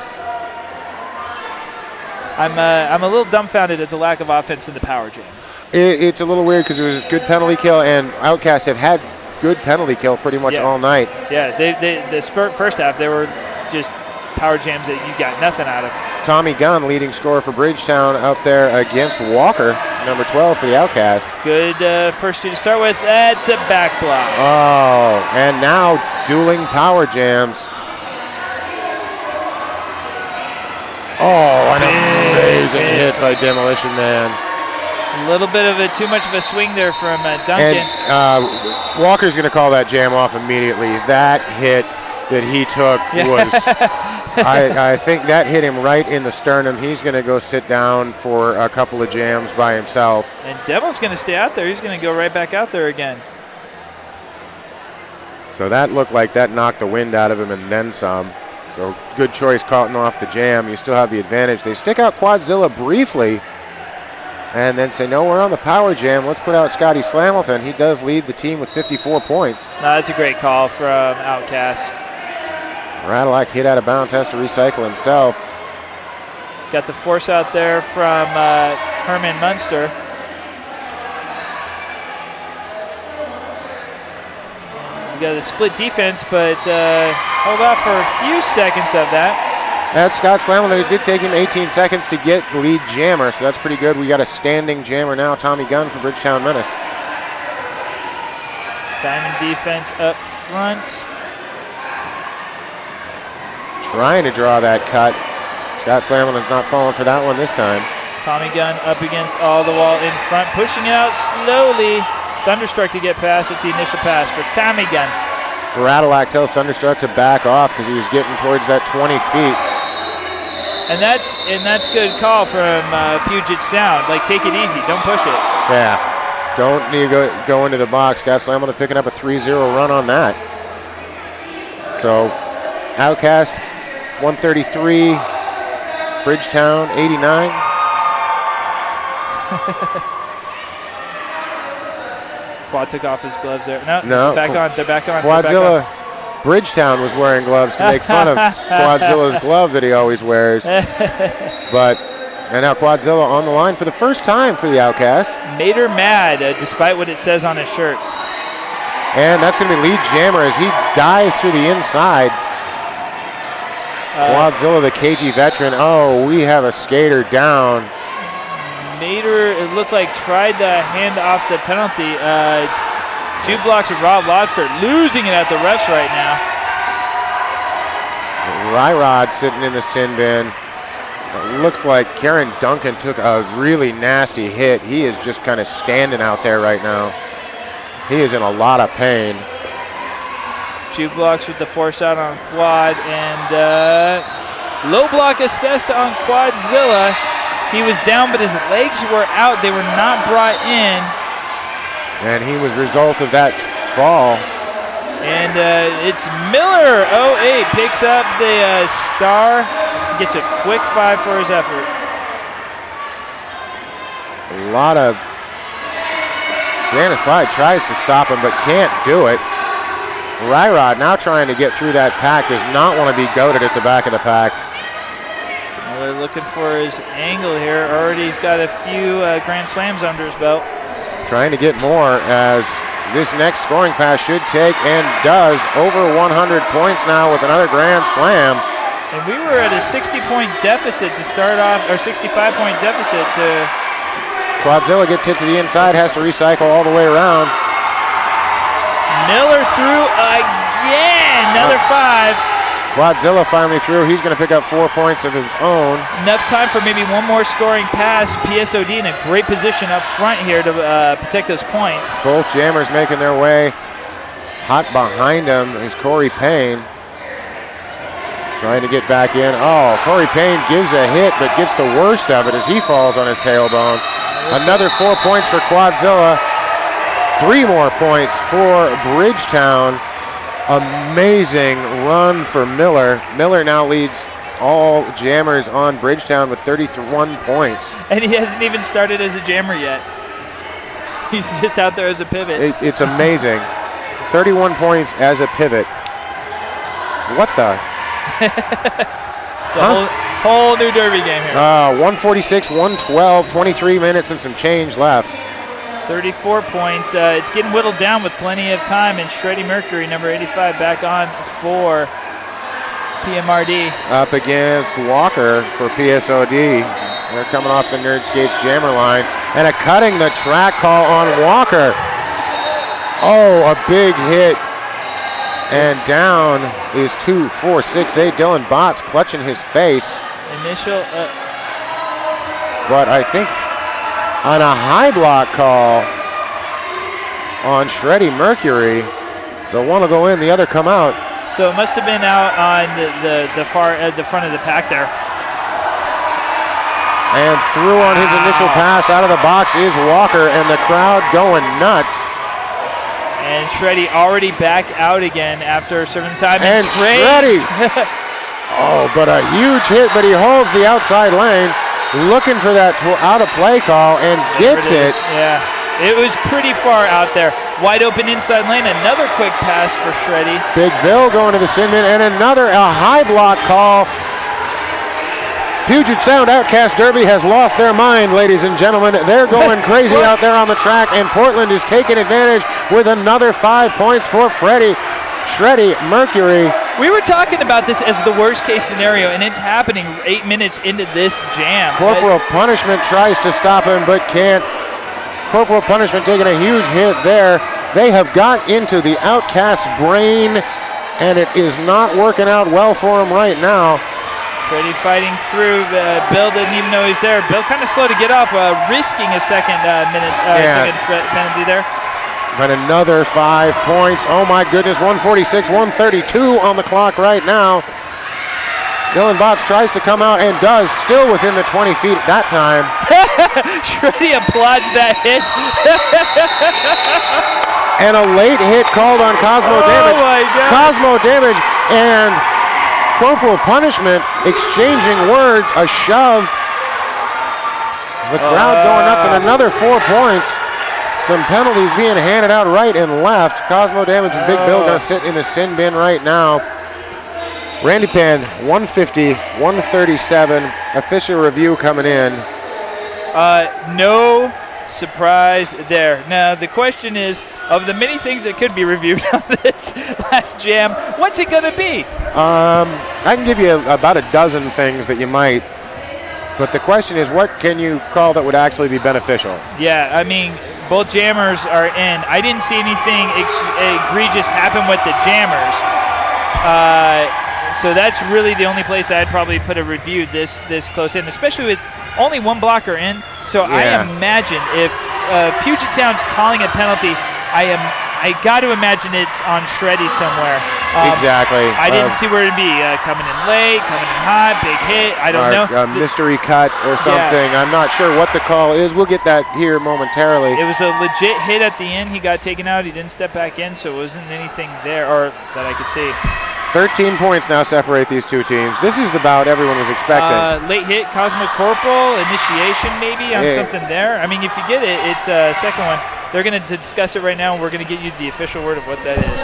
I'm a little dumbfounded at the lack of offense in the power jam. It's a little weird because it was a good penalty kill, and Outcast have had good penalty kill pretty much all night. Yeah, the first half, they were just power jams that you got nothing out of. Tommy Gunn, leading scorer for Bridgetown, out there against Walker, number 12 for the Outcast. Good first two to start with. That's a back block. Oh, and now dueling power jams. Oh, an amazing hit by Demolition Man. A little bit of too much of a swing there from Duncan. And Walker's going to call that jam off immediately. That hit that he took was, I think that hit him right in the sternum. He's going to go sit down for a couple of jams by himself. And Devil's going to stay out there. He's going to go right back out there again. So that looked like that knocked the wind out of him and then some. So good choice cutting off the jam. You still have the advantage. They stick out Quadzilla briefly and then say, no, we're on the power jam. Let's put out Scotty Slamilton. He does lead the team with 54 points. No, that's a great call from Outcast. Radulac hit out of bounds, has to recycle himself. Got the force out there from Herman Munster. We got a split defense, but hold off for a few seconds of that. That's Scott Slamlin. It did take him 18 seconds to get the lead jammer, so that's pretty good. We got a standing jammer now, Tommy Gunn for Bridgetown Menace. Diamond defense up front. Trying to draw that cut. Scott Slamlin is not falling for that one this time. Tommy Gunn up against all the wall in front, pushing out slowly. Thunderstruck to get past. It's the initial pass for Tommy Gunn. Radulac tells Thunderstruck to back off because he was getting towards that 20 feet. And that's good call from Puget Sound. Like, take it easy. Don't push it. Yeah. Don't need to go into the box. Scott Slamilton picking up a 3-0 run on that. So, Outcast 133, Bridgetown 89. Quad took off his gloves there. No, No. back on. They're back on. Quadzilla, Bridgetown was wearing gloves to make fun of Quadzilla's glove that he always wears. And now Quadzilla on the line for the first time for the Outcast. Made her mad, despite what it says on his shirt. And that's going to be lead jammer as he dives through the inside. Quadzilla, the KG veteran. Oh, we have a skater down. Mater, it looked like, tried to hand off the penalty. 2 blocks of Rob Lobster, losing it at the refs right now. Ryrod sitting in the sin bin. It looks like Karen Duncan took a really nasty hit. He is just kind of standing out there right now. He is in a lot of pain. 2 blocks with the force out on Quad, and low block assessed on Quadzilla. He was down, but his legs were out. They were not brought in. And he was result of that fall. And it's Miller, 08, picks up the star. Gets a quick 5 for his effort. A lot of... Dana Slide tries to stop him, but can't do it. Ryrod now trying to get through that pack, does not want to be goated at the back of the pack. Miller looking for his angle here. Already he's got a few Grand Slams under his belt. Trying to get more as this next scoring pass should take, and does, over 100 points now with another Grand Slam. And we were at a 60-point deficit to start off, or 65-point deficit to... Quadzilla gets hit to the inside, has to recycle all the way around. Miller through again, another 5. Quadzilla finally through. He's going to pick up 4 points of his own. Enough time for maybe one more scoring pass. PSOD in a great position up front here to protect those points. Both jammers making their way. Hot behind him is Corey Payne. Trying to get back in. Oh, Corey Payne gives a hit, but gets the worst of it as he falls on his tailbone. Another 4 points for Quadzilla. 3 more points for Bridgetown. Amazing run for Miller. Miller now leads all jammers on Bridgetown with 31 points. And he hasn't even started as a jammer yet. He's just out there as a pivot. It's amazing. 31 points as a pivot. What the? Whole new derby game here. 146, 112, 23 minutes and some change left. 34 points. It's getting whittled down with plenty of time, and Shreddy Mercury, number 85, back on for PMRD. Up against Walker for PSOD. They're coming off the Nerd Skates jammer line. And a cutting the track call on Walker. Oh, a big hit. And down is 2, 4, 6, 8. Dylan Botts clutching his face. Initial. But I think on a high block call on Shreddy Mercury. So one will go in, the other come out. So it must have been out on the far the front of the pack there. And through on his initial pass out of the box is Walker, and the crowd going nuts. And Shreddy already back out again after serving time. And Shreddy. Oh, but a huge hit, but he holds the outside lane, looking for that out of play call, and gets it. Yeah, it was pretty far out there. Wide open inside lane, another quick pass for Shreddy. Big Bill going to the sin bin, and another a high block call. Puget Sound Outcast Derby has lost their mind, ladies and gentlemen. They're going crazy out there on the track, and Portland is taking advantage with another 5 points for Shreddy Mercury. We were talking about this as the worst case scenario, and it's happening 8 minutes into this jam. Corporal Punishment tries to stop him, but can't. Corporal Punishment taking a huge hit there. They have got into the Outcast brain, and it is not working out well for him right now. Freddie fighting through. Bill didn't even know he's there. Bill kind of slow to get off, risking a second second penalty there. But another 5 points. Oh my goodness, 146, 132 on the clock right now. Dylan Botts tries to come out and does, still within the 20 feet that time. Shreddy applauds that hit. And a late hit called on Cosmo Damage. My God. Cosmo Damage and corporal punishment exchanging words, a shove. The crowd going nuts, and another 4 points. Some penalties being handed out right and left. Cosmo Damage and Big Bill gonna sit in the sin bin right now. Randy Penn, 150, 137. Official review coming in. No surprise there. Now the question is, of the many things that could be reviewed on this last jam, what's it gonna be? I can give you about a dozen things that you might, but the question is, what can you call that would actually be beneficial? Yeah, I mean, both jammers are in. I didn't see anything egregious happen with the jammers. So that's really the only place I'd probably put a review this close in, especially with only one blocker in. So yeah. I imagine if Puget Sound's calling a penalty, I got to imagine it's on Shreddy somewhere. Exactly. I didn't see where it'd be. Coming in late, coming in hot, big hit. I don't know. Mystery cut or something. Yeah. I'm not sure what the call is. We'll get that here momentarily. It was a legit hit at the end. He got taken out. He didn't step back in, so it wasn't anything there or that I could see. 13 points now separate these two teams. This is the bout everyone was expecting. Late hit, Cosmo Corporal, initiation maybe on something there. I mean, if you get it, it's a second one. They're going to discuss it right now, and we're going to get you the official word of what that is.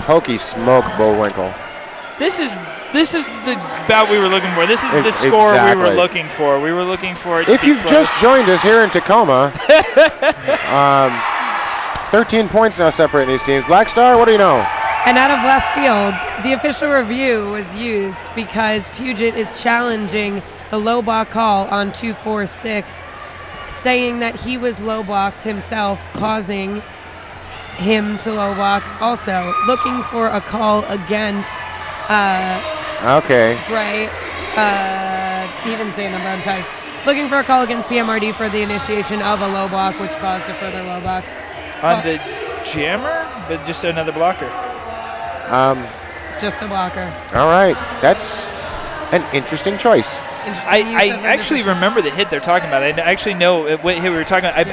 Hokey smoke, Bullwinkle. This is the bout we were looking for. This is the score we were looking for. We were looking for it to If you've just joined us here in Tacoma, 13 points now separating these teams. Black Star, what do you know? And out of left field, the official review was used because Puget is challenging the low block call on 246, saying that he was low blocked himself, causing him to low block. Also, looking for a call against Gray. Even say a number, I'm sorry. Looking for a call against PMRD for the initiation of a low block, which caused a further low block. On the jammer, but just another blocker. Just a blocker. All right, that's an interesting choice. I actually remember the hit they're talking about. I actually know what hit we were talking about.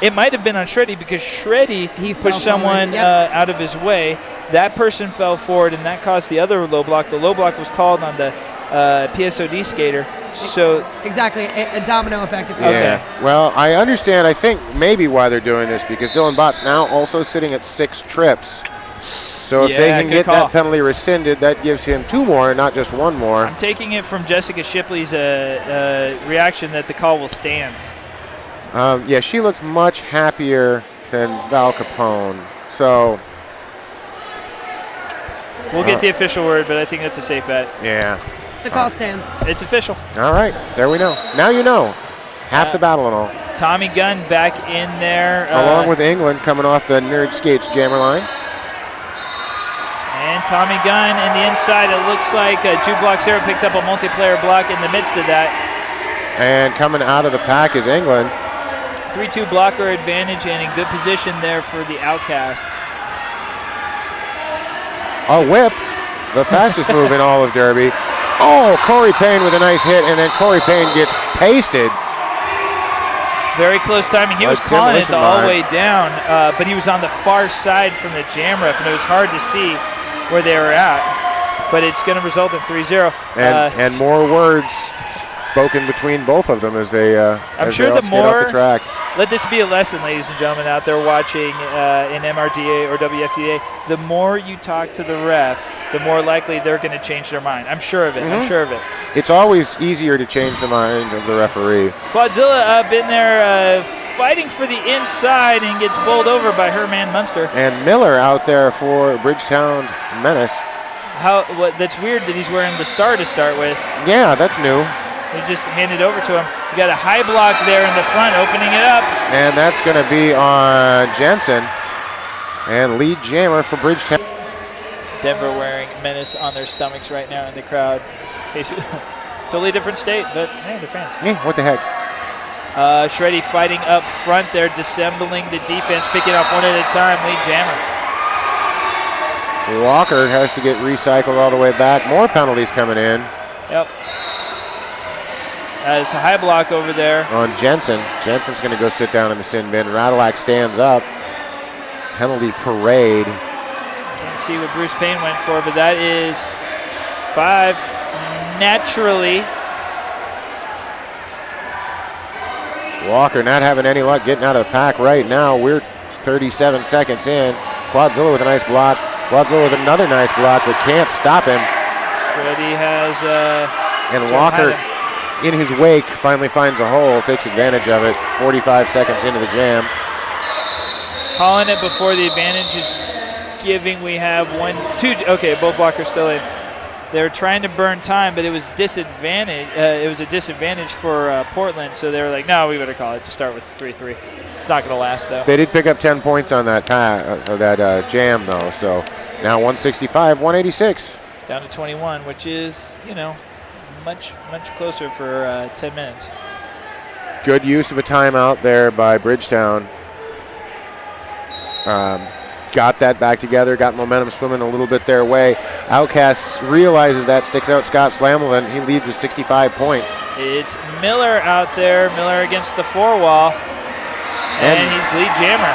It might have been on Shreddy because Shreddy pushed someone out of his way. That person fell forward, and that caused the other low block. The low block was called on the PSOD skater. So exactly, a domino effect. If you okay. Well, I understand. I think maybe why they're doing this because Dylan Bott's now also sitting at 6 trips. So if they can get that penalty rescinded, that gives him 2 more, not just 1 more. I'm taking it from Jessica Shipley's reaction that the call will stand. Yeah, she looks much happier than Val Capone. So we'll get the official word, but I think that's a safe bet. Yeah. The call stands. It's official. All right, there we know. Now you know. Half the battle and all. Tommy Gunn back in there. Along with England coming off the Nerd Skates jammer line. And Tommy Gunn in the inside. It looks like Jude Bloxero picked up a multiplayer block in the midst of that. And coming out of the pack is England. 3-2 blocker advantage and in good position there for the Outcast. A whip. The fastest move in all of Derby. Oh, Corey Payne with a nice hit, and then Corey Payne gets pasted. Very close timing. He was calling it all the way down, but he was on the far side from the jam ref, and it was hard to see where they were at. But it's going to result in 3-0. And more words spoken between both of them as they I'm sure the more off the track. Let this be a lesson, ladies and gentlemen, out there watching in MRDA or WFDA. The more you talk to the ref, the more likely they're going to change their mind. I'm sure of it. I'm sure of it. It's always easier to change the mind of the referee. Quadzilla up in there fighting for the inside and gets bowled over by her man Munster. And Miller out there for Bridgetown Menace. That's weird that he's wearing the star to start with. Yeah, that's new. They just hand it over to him. You got a high block there in the front, opening it up. And that's going to be on Jensen. And lead jammer for Bridgetown. Denver wearing Menace on their stomachs right now in the crowd. Totally different state, but hey, they're fans. Yeah, what the heck? Shreddy fighting up front there, dissembling the defense, picking off one at a time. Lead jammer. Walker has to get recycled all the way back. More penalties coming in. Yep. It's a high block over there. On Jensen. Jensen's going to go sit down in the sin bin. Radulac stands up. Penalty parade. Can't see what Bruce Payne went for, but that is 5 naturally. Walker not having any luck getting out of the pack right now. We're 37 seconds in. Quadzilla with a nice block. Quadzilla with another nice block, but can't stop him. Shreddy has... and Walker, in his wake, finally finds a hole, takes advantage of it. 45 seconds into the jam. Calling it before the advantage is giving. We have 1, 2. Okay, both blockers still in. They were trying to burn time, but it was disadvantage. It was a disadvantage for Portland, so they were like, "No, we better call it to start with 3-3." It's not going to last though. They did pick up 10 points on that jam though. So now 165, 186. Down to 21, which is much closer for 10 minutes. Good use of a timeout there by Bridgetown. Got that back together, got momentum swimming a little bit their way. Outcast realizes that, sticks out Scott Slamleton. He leads with 65 points. It's Miller out there, Miller against the 4 wall, and he's lead jammer.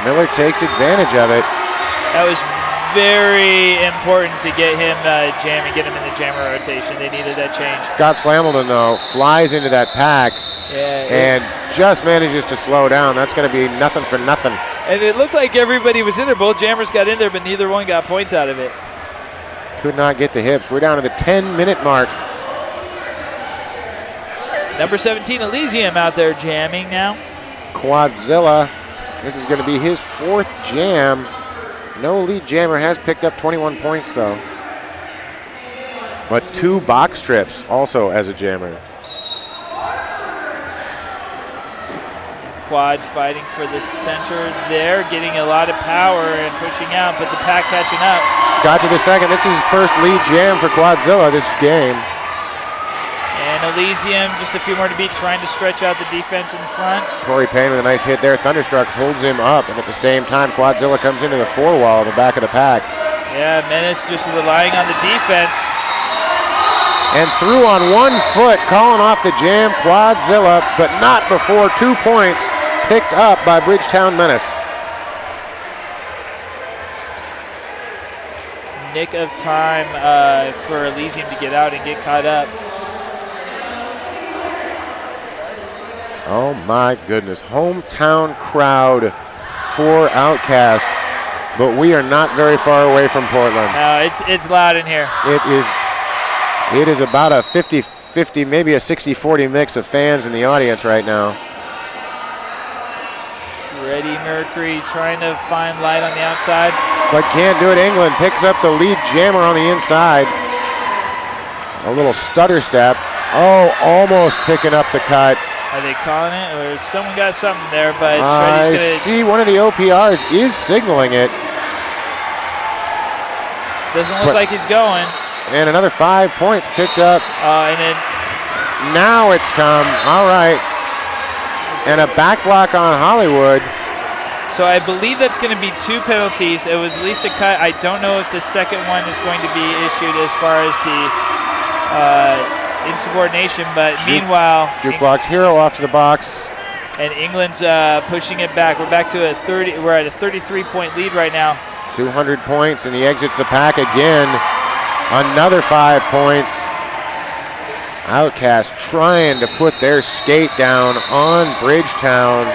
Miller takes advantage of it. That was very important to get him jamming, get him in the jammer rotation. They needed that change. Scott Slamleton, though, flies into that pack and just manages to slow down. That's going to be nothing for nothing. And it looked like everybody was in there. Both jammers got in there, but neither one got points out of it. Could not get the hips. We're down to the 10-minute mark. Number 17, Elysium out there jamming now. Quadzilla. This is going to be his 4th jam. No lead jammer has picked up 21 points, though. But 2 box trips also as a jammer. Quad fighting for the center there, getting a lot of power and pushing out, but the pack catching up. Got to the second. This is his first lead jam for Quadzilla this game. And Elysium, just a few more to beat, trying to stretch out the defense in front. Corey Payne with a nice hit there. Thunderstruck holds him up, and at the same time, Quadzilla comes into the 4 wall in the back of the pack. Yeah, Menace just relying on the defense. And through on 1 foot, calling off the jam, Quadzilla, but not before 2 points picked up by Bridgetown Menace. Nick of time for Elysium to get out and get caught up. Oh my goodness, hometown crowd for Outcast, but we are not very far away from Portland. No, it's loud in here. It is about a 50-50, maybe a 60-40 mix of fans in the audience right now. Shreddy Mercury trying to find light on the outside. But can't do it. England picks up the lead jammer on the inside. A little stutter step. Oh, almost picking up the cut. Are they calling it? Or someone got something there, but I Shreddy's gonna... see one of the OPRs is signaling it. Doesn't look like he's going. And another 5 points picked up. And then... Now it's come. All right. And a back block on Hollywood. So I believe that's going to be 2 penalties. It was at least a cut. I don't know if the second one is going to be issued as far as the insubordination, but meanwhile... Jukebox Hero off to the box. And England's pushing it back. We're back to a 30. We're at a 33-point lead right now. 200 points, and he exits the pack again. Another 5 points. Outcast trying to put their skate down on Bridgetown.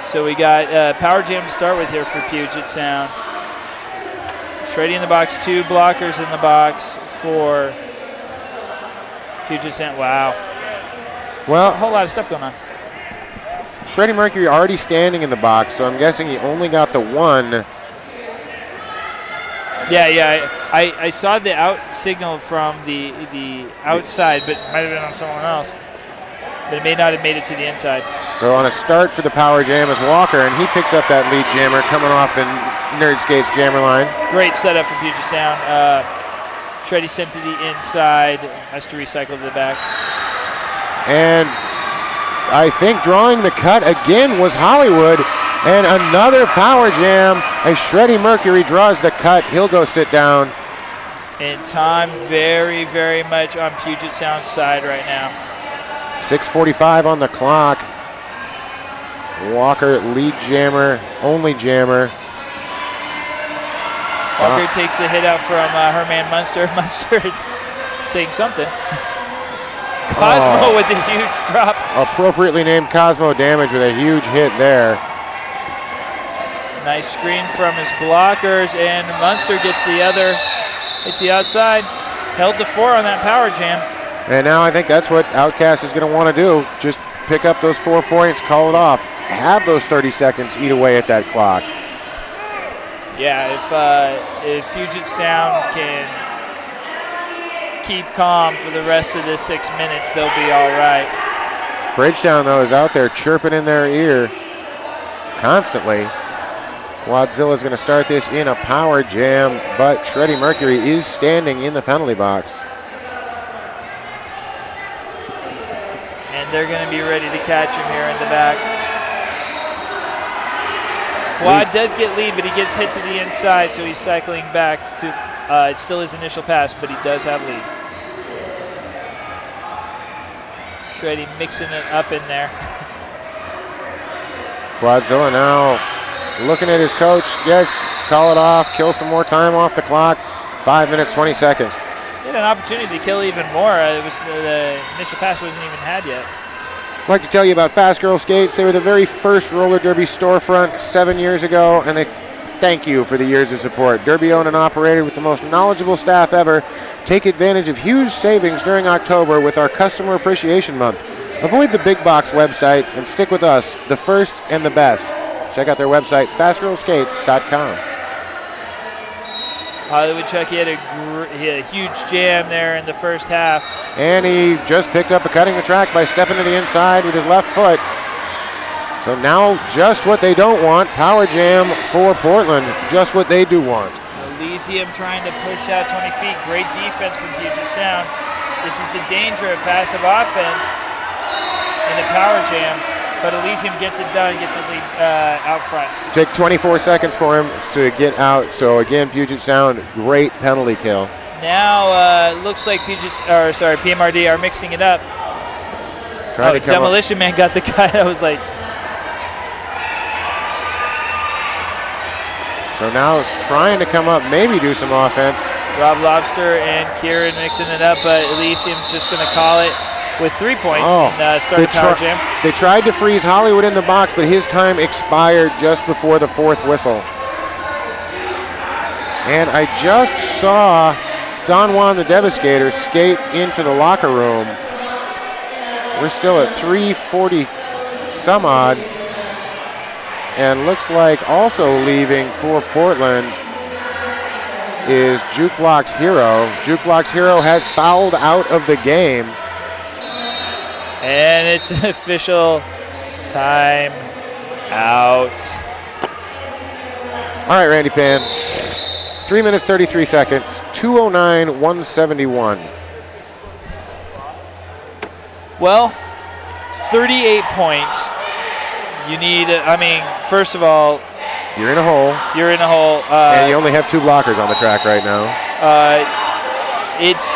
So we got Power Jam to start with here for Puget Sound. Shreddy in the box, 2 blockers in the box for Puget Sound. Wow. Well, a whole lot of stuff going on. Shreddy Mercury already standing in the box, so I'm guessing he only got the 1. Yeah. I saw the out signal from the outside, but it might have been on someone else. But it may not have made it to the inside. So on a start for the power jam is Walker, and he picks up that lead jammer coming off the Nerd Skates jammer line. Great setup from Puget Sound. Shreddy sent to the inside, has to recycle to the back. And I think drawing the cut again was Hollywood, and another power jam as Shreddy Mercury draws the cut. He'll go sit down. And time very, very much on Puget Sound's side right now. 6:45 on the clock. Walker, lead jammer, only jammer. Walker takes the hit out from her man Munster. Munster is saying something. Cosmo with a huge drop. Appropriately named Cosmo Damage with a huge hit there. Nice screen from his blockers, and Munster gets the other. It's the outside. Held to 4 on that power jam. And now I think that's what Outcast is going to want to do. Just pick up those 4 points, call it off. Have those 30 seconds eat away at that clock. Yeah, if Puget Sound can keep calm for the rest of this 6 minutes, they'll be all right. Bridgetown, though, is out there chirping in their ear constantly. Quadzilla is going to start this in a power jam, but Shreddy Mercury is standing in the penalty box. And they're going to be ready to catch him here in the back. Quad does get lead, but he gets hit to the inside, so he's cycling back to, it's still his initial pass, but he does have lead. Shreddy mixing it up in there. Quadzilla now looking at his coach. Yes, call it off, kill some more time off the clock. 5 minutes, 20 seconds. He had an opportunity to kill even more. The initial pass wasn't even had yet. I'd like to tell you about Fast Girl Skates. They were the very first roller derby storefront 7 years ago, and they thank you for the years of support. Derby owned and operated with the most knowledgeable staff ever. Take advantage of huge savings during October with our Customer Appreciation Month. Avoid the big box websites and stick with us, the first and the best. Check out their website, fastgirlskates.com. Hollywood Chuck, he had a huge jam there in the first half. And he just picked up a cutting the track by stepping to the inside with his left foot. So now just what they don't want, power jam for Portland, just what they do want. Elysium trying to push out 20 feet. Great defense from Puget Sound. This is the danger of passive offense in the power jam. But Elysium gets it done, gets it out front. Take 24 seconds for him to get out. So again, Puget Sound, great penalty kill. Now looks like PMRD are mixing it up. Demolition Man got the guy. I was like. So now trying to come up, maybe do some offense. Rob Lobster and Kieran mixing it up, but Elysium's just going to call it with 3 points and start the power jam. They tried to freeze Hollywood in the box, but his time expired just before the 4th whistle. And I just saw Don Juan the Devastator skate into the locker room. We're still at 3:40 some odd. And looks like also leaving for Portland is Jukebox Hero. Jukebox Hero has fouled out of the game. And it's an official time out. All right, Randy Pan. 3 minutes, 33 seconds, 2:09, 171. Well, 38 points. You need, first of all, you're in a hole. And you only have 2 blockers on the track right now. It's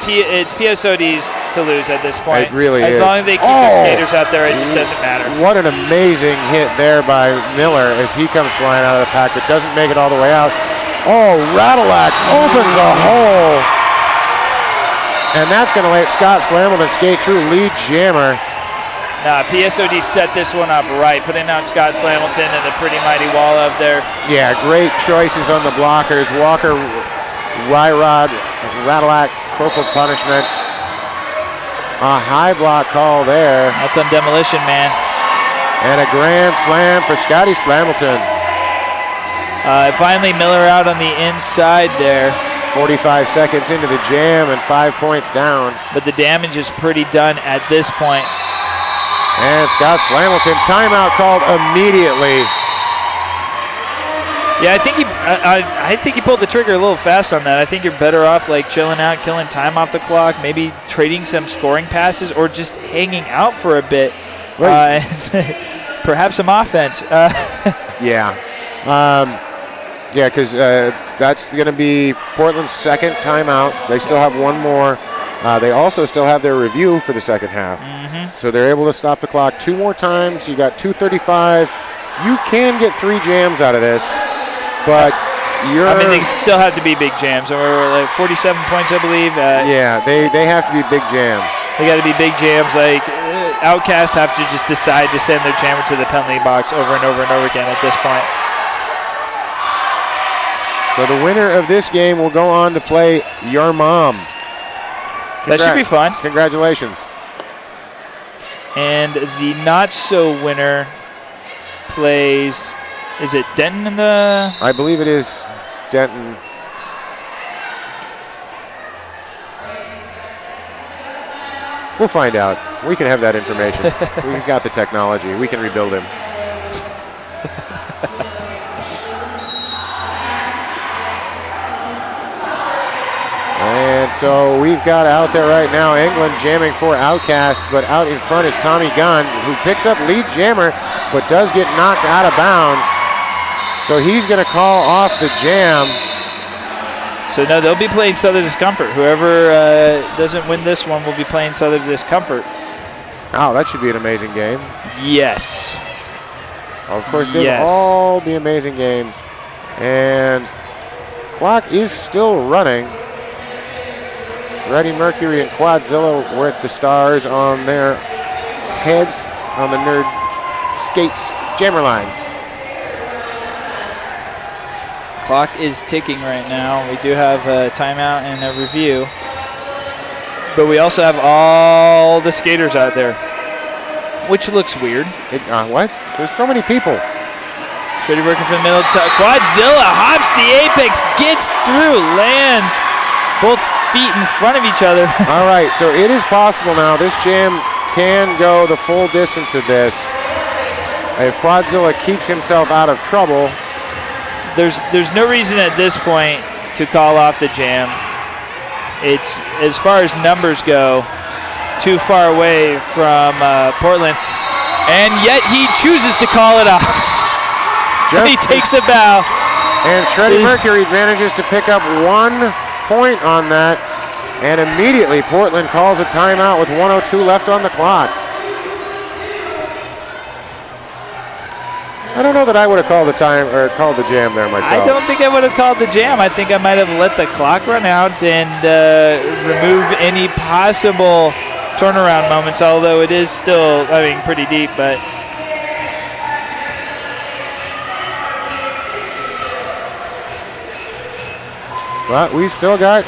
PSODs to lose at this point. It really is. As long as they keep the skaters out there, it just doesn't matter. What an amazing hit there by Miller as he comes flying out of the pack, but doesn't make it all the way out. Oh, Rattleack opens a hole. And that's going to let Scott Slamilton skate through lead jammer. PSOD set this one up right, putting out Scott Slamilton and a pretty mighty wall up there. Yeah, great choices on the blockers. Walker, Ryrod, Rattleack, corporal punishment. A high block call there. That's on Demolition Man. And a grand slam for Scotty Slamilton. Finally, Miller out on the inside there. 45 seconds into the jam and 5 points down. But the damage is pretty done at this point. And Scott Slamilton, timeout called immediately. Yeah, I think he pulled the trigger a little fast on that. I think you're better off like chilling out, killing time off the clock, maybe trading some scoring passes, or just hanging out for a bit. Right. Perhaps some offense. Yeah. Because that's going to be Portland's second timeout. They still have one more. They also still have their review for the second half. So they're able to stop the clock 2 more times. You got 2:35. You can get 3 jams out of this, but they still have to be big jams. Or like 47 points, I believe. Yeah, they have to be big jams. They got to be big jams. Like Outcasts have to just decide to send their jammer to the penalty box over and over and over again at this point. So the winner of this game will go on to play your mom. That should be fun. Congratulations. And the not-so-winner plays, is it Denton in the... I believe it is Denton. We'll find out. We can have that information. We've got the technology. We can rebuild him. And so we've got out there right now England jamming for Outcast, but out in front is Tommy Gunn, who picks up lead jammer, but does get knocked out of bounds. So he's going to call off the jam. So no, they'll be playing Southern Discomfort. Whoever doesn't win this one will be playing Southern Discomfort. Oh, that should be an amazing game. Yes. Of course, they'll all be amazing games. And clock is still running. Freddie Mercury and Quadzilla with the stars on their heads on the Nerd Skates jammer line. Clock is ticking right now. We do have a timeout and a review. But we also have all the skaters out there, which looks weird. What? There's so many people. Freddie working from the middle. Quadzilla hops the apex, gets through, lands both feet in front of each other. All right, so it is possible now. This jam can go the full distance of this. If Quadzilla keeps himself out of trouble. There's no reason at this point to call off the jam. It's, as far as numbers go, too far away from Portland. And yet he chooses to call it off. He takes a bow. And Freddie Mercury manages to pick up 1 point on that. And immediately Portland calls a timeout with 1:02 left on the clock. I don't know that I would have called the jam there myself. I don't think I would have called the jam. I think I might have let the clock run out and remove any possible turnaround moments, although it is still, pretty deep, but. But we've still got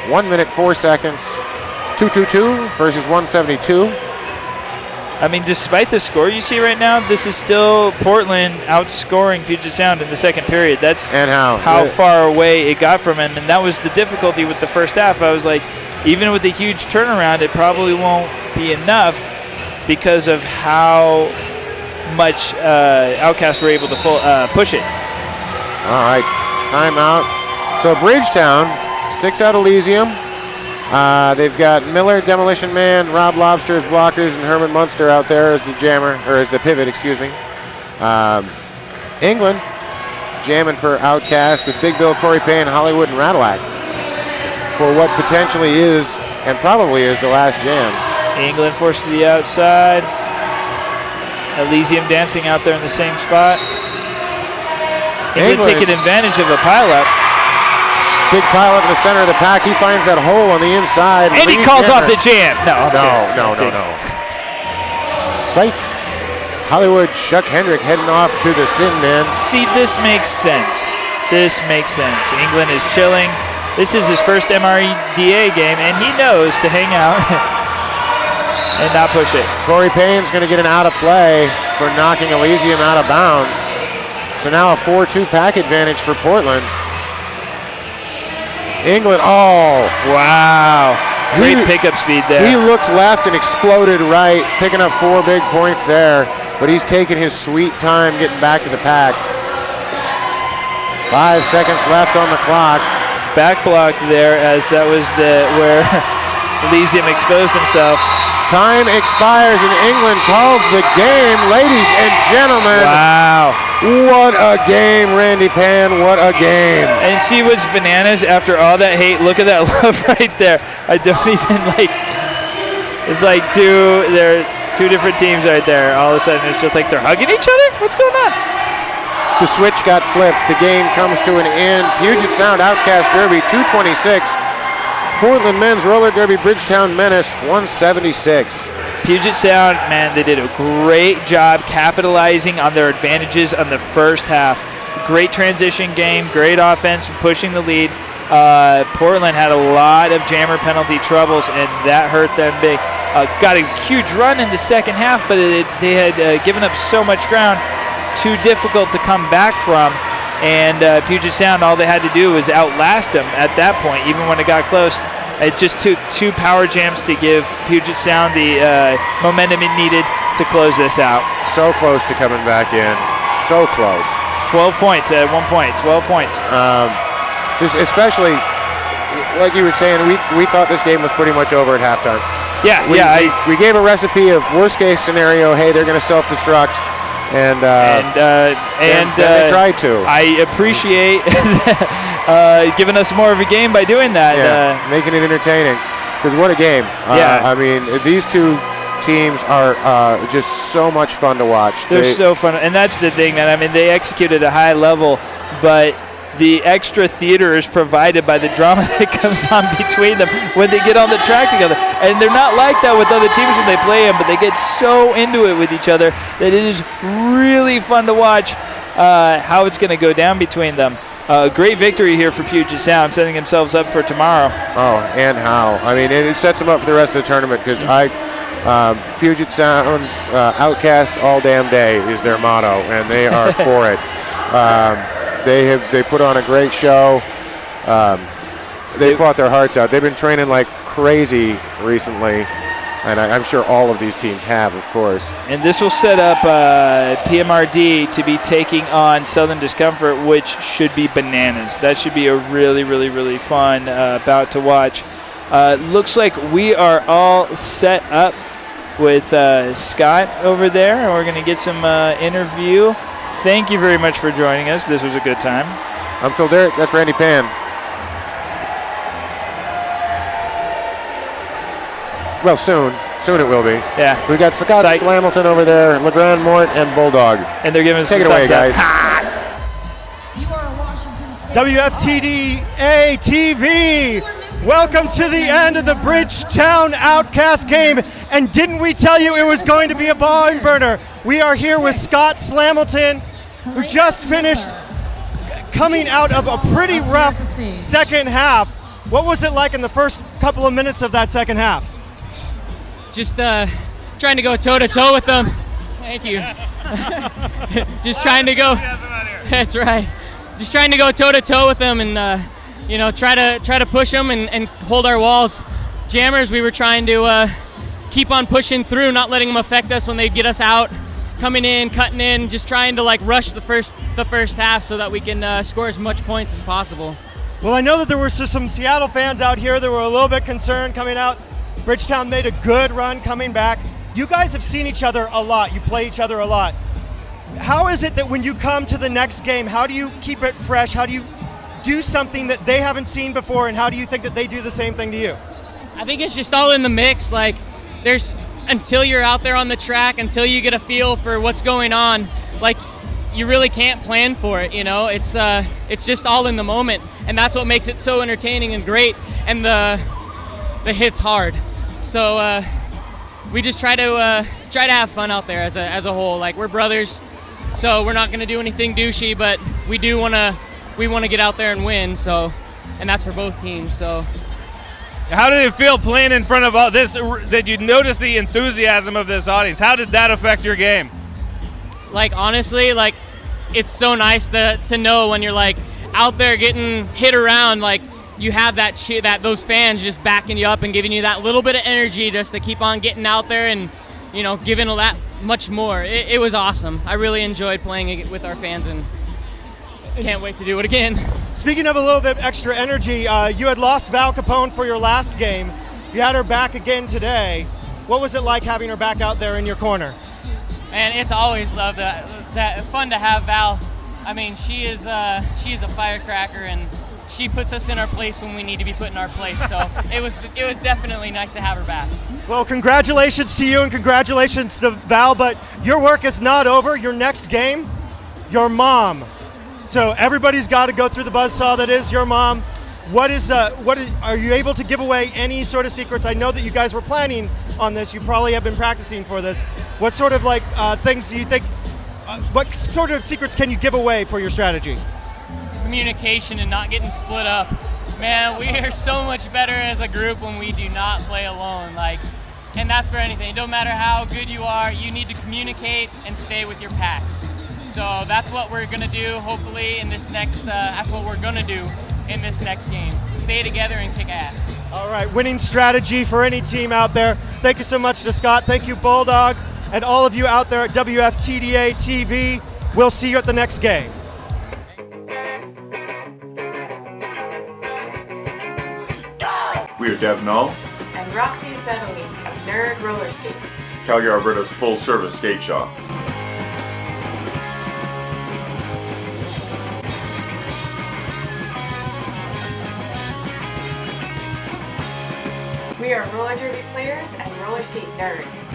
1 minute, 4 seconds. 2:22 versus 1:72. Despite the score you see right now, this is still Portland outscoring Puget Sound in the second period. That's how far away it got from him, and that was the difficulty with the first half. I was like, even with a huge turnaround, it probably won't be enough because of how much Outcast were able to push it. All right, timeout. So Bridgetown sticks out Elysium. They've got Miller, Demolition Man, Rob Lobster as blockers, and Herman Munster out there as the jammer, or as the pivot, excuse me. England jamming for Outcast with Big Bill, Corey Payne, Hollywood, and Radillac for what potentially is, and probably is, the last jam. England forced to the outside. Elysium dancing out there in the same spot. England taking advantage of a pileup. Big pile up in the center of the pack. He finds that hole on the inside. And he calls off the jam. No. Psych. Hollywood, Chuck Hendrick heading off to the sin bin. See, this makes sense. England is chilling. This is his first MRDA game, and he knows to hang out and not push it. Corey Payne's going to get an out of play for knocking Elysium out of bounds. So now a 4-2 pack advantage for Portland. England, oh, wow. Great pickup speed there. He looked left and exploded right, picking up 4 big points there, but he's taking his sweet time getting back to the pack. 5 seconds left on the clock. Back block there, as that was where Elysium exposed himself. Time expires and England calls the game, ladies and gentlemen. Wow. What a game, Randy Pan, what a game. And see what's bananas after all that hate. Look at that love right there. I don't even it's like they're two different teams right there. All of a sudden it's just like they're hugging each other? What's going on? The switch got flipped. The game comes to an end. Puget Sound Outcast Derby 226. Portland Men's Roller Derby Bridgetown Menace 176. Puget Sound, man, they did a great job capitalizing on their advantages on the first half. Great transition game, great offense, pushing the lead. Portland had a lot of jammer penalty troubles, and that hurt them big. Got a huge run in the second half, but they had given up so much ground, too difficult to come back from. And Puget Sound, all they had to do was outlast them at that point, even when it got close. It just took 2 power jams to give Puget Sound the momentum it needed to close this out. So close to coming back in. So close. 12 points at one point. 12 points. Especially, like you were saying, we thought this game was pretty much over at halftime. Yeah, we gave a recipe of worst case scenario. Hey, they're going to self-destruct. And they tried to. I appreciate giving us more of a game by doing that. Yeah, making it entertaining. Because what a game. I mean, these two teams are just so much fun to watch. They're so fun. And that's the thing, man. I mean, they executed at a high level, but the extra theater is provided by the drama that comes on between them when they get on the track together. And they're not like that with other teams when they play them, but they get so into it with each other that it is really fun to watch how it's going to go down between them. Great victory here for Puget Sound, setting themselves up for tomorrow. Oh, and how. I mean, it sets them up for the rest of the tournament because Puget Sound's Outcast all damn day is their motto, and they are for it. They put on a great show. They fought their hearts out. They've been training like crazy recently, and I'm sure all of these teams have, of course. And this will set up PMRD to be taking on Southern Discomfort, which should be bananas. That should be a really, really, really fun bout to watch. Looks like we are all set up with Scott over there, and we're going to get some interview. Thank you very much for joining us. This was a good time. I'm Phil Derrick. That's Randy Pan. Well, soon. Soon it will be. Yeah. We've got Scott Slamilton over there, LeGrand Mort, and Bulldog. And they're giving us Take it away, guys. WFTDA TV. Welcome to the end of the Bridgetown Outcast game. And didn't we tell you it was going to be a barn burner? We are here with Scott Slamilton, who just finished coming out of a pretty rough second half. What was it like in the first couple of minutes of that second half? Just trying to go toe-to-toe with them. Thank you. Just trying to go. That's right. Just trying to go toe-to-toe with them and try to push them and hold our walls. Jammers, we were trying to keep on pushing through, not letting them affect us when they get us out. Coming in, cutting in, just trying to rush the first half so that we can score as much points as possible. Well, I know that there were some Seattle fans out here that were a little bit concerned coming out. Bridgetown made a good run coming back. You guys have seen each other a lot. You play each other a lot. How is it that when you come to the next game, how do you keep it fresh? How do you do something that they haven't seen before, and how do you think that they do the same thing to you? I think it's just all in the mix. Until you're out there on the track, until you get a feel for what's going on, you really can't plan for it, It's just all in the moment, and that's what makes it so entertaining and great, and the hit's hard. So we just try to have fun out there as a whole. We're brothers, so we're not going to do anything douchey, but we want to get out there and win, and that's for both teams. So how did it feel playing in front of all this? Did you notice the enthusiasm of this audience? How did that affect your game? Honestly, it's so nice to know when you're out there getting hit around, you have that those fans just backing you up and giving you that little bit of energy just to keep on getting out there and, you know, giving a lot much more. It was awesome. I really enjoyed playing it with our fans and can't wait to do it again. Speaking of a little bit extra energy, you had lost Val Capone for your last game. You had her back again today. What was it like having her back out there in your corner? Man, it's always loved that fun to have Val. I mean, she is a firecracker, and she puts us in our place when we need to be put in our place. So it was definitely nice to have her back. Well, congratulations to you and congratulations to Val, but your work is not over. Your next game, your mom. So everybody's got to go through the buzzsaw that is your mom. Are you able to give away any sort of secrets? I know that you guys were planning on this. You probably have been practicing for this. What sort of things do you think? What sort of secrets can you give away for your strategy? Communication and not getting split up. Man, we are so much better as a group when we do not play alone. And that's for anything. It don't matter how good you are, you need to communicate and stay with your packs. So that's what we're gonna do. Hopefully, in this next. That's what we're gonna do in this next game. Stay together and kick ass. All right, winning strategy for any team out there. Thank you so much to Scott. Thank you, Bulldog, and all of you out there at WFTDA TV. We'll see you at the next game. We are Deb Null, And Roxy Sadowski of Nerd Roller Skates. Calgary, Alberta's full-service skate shop. We are roller derby players and roller skate nerds.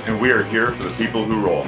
And we are here for the people who roll.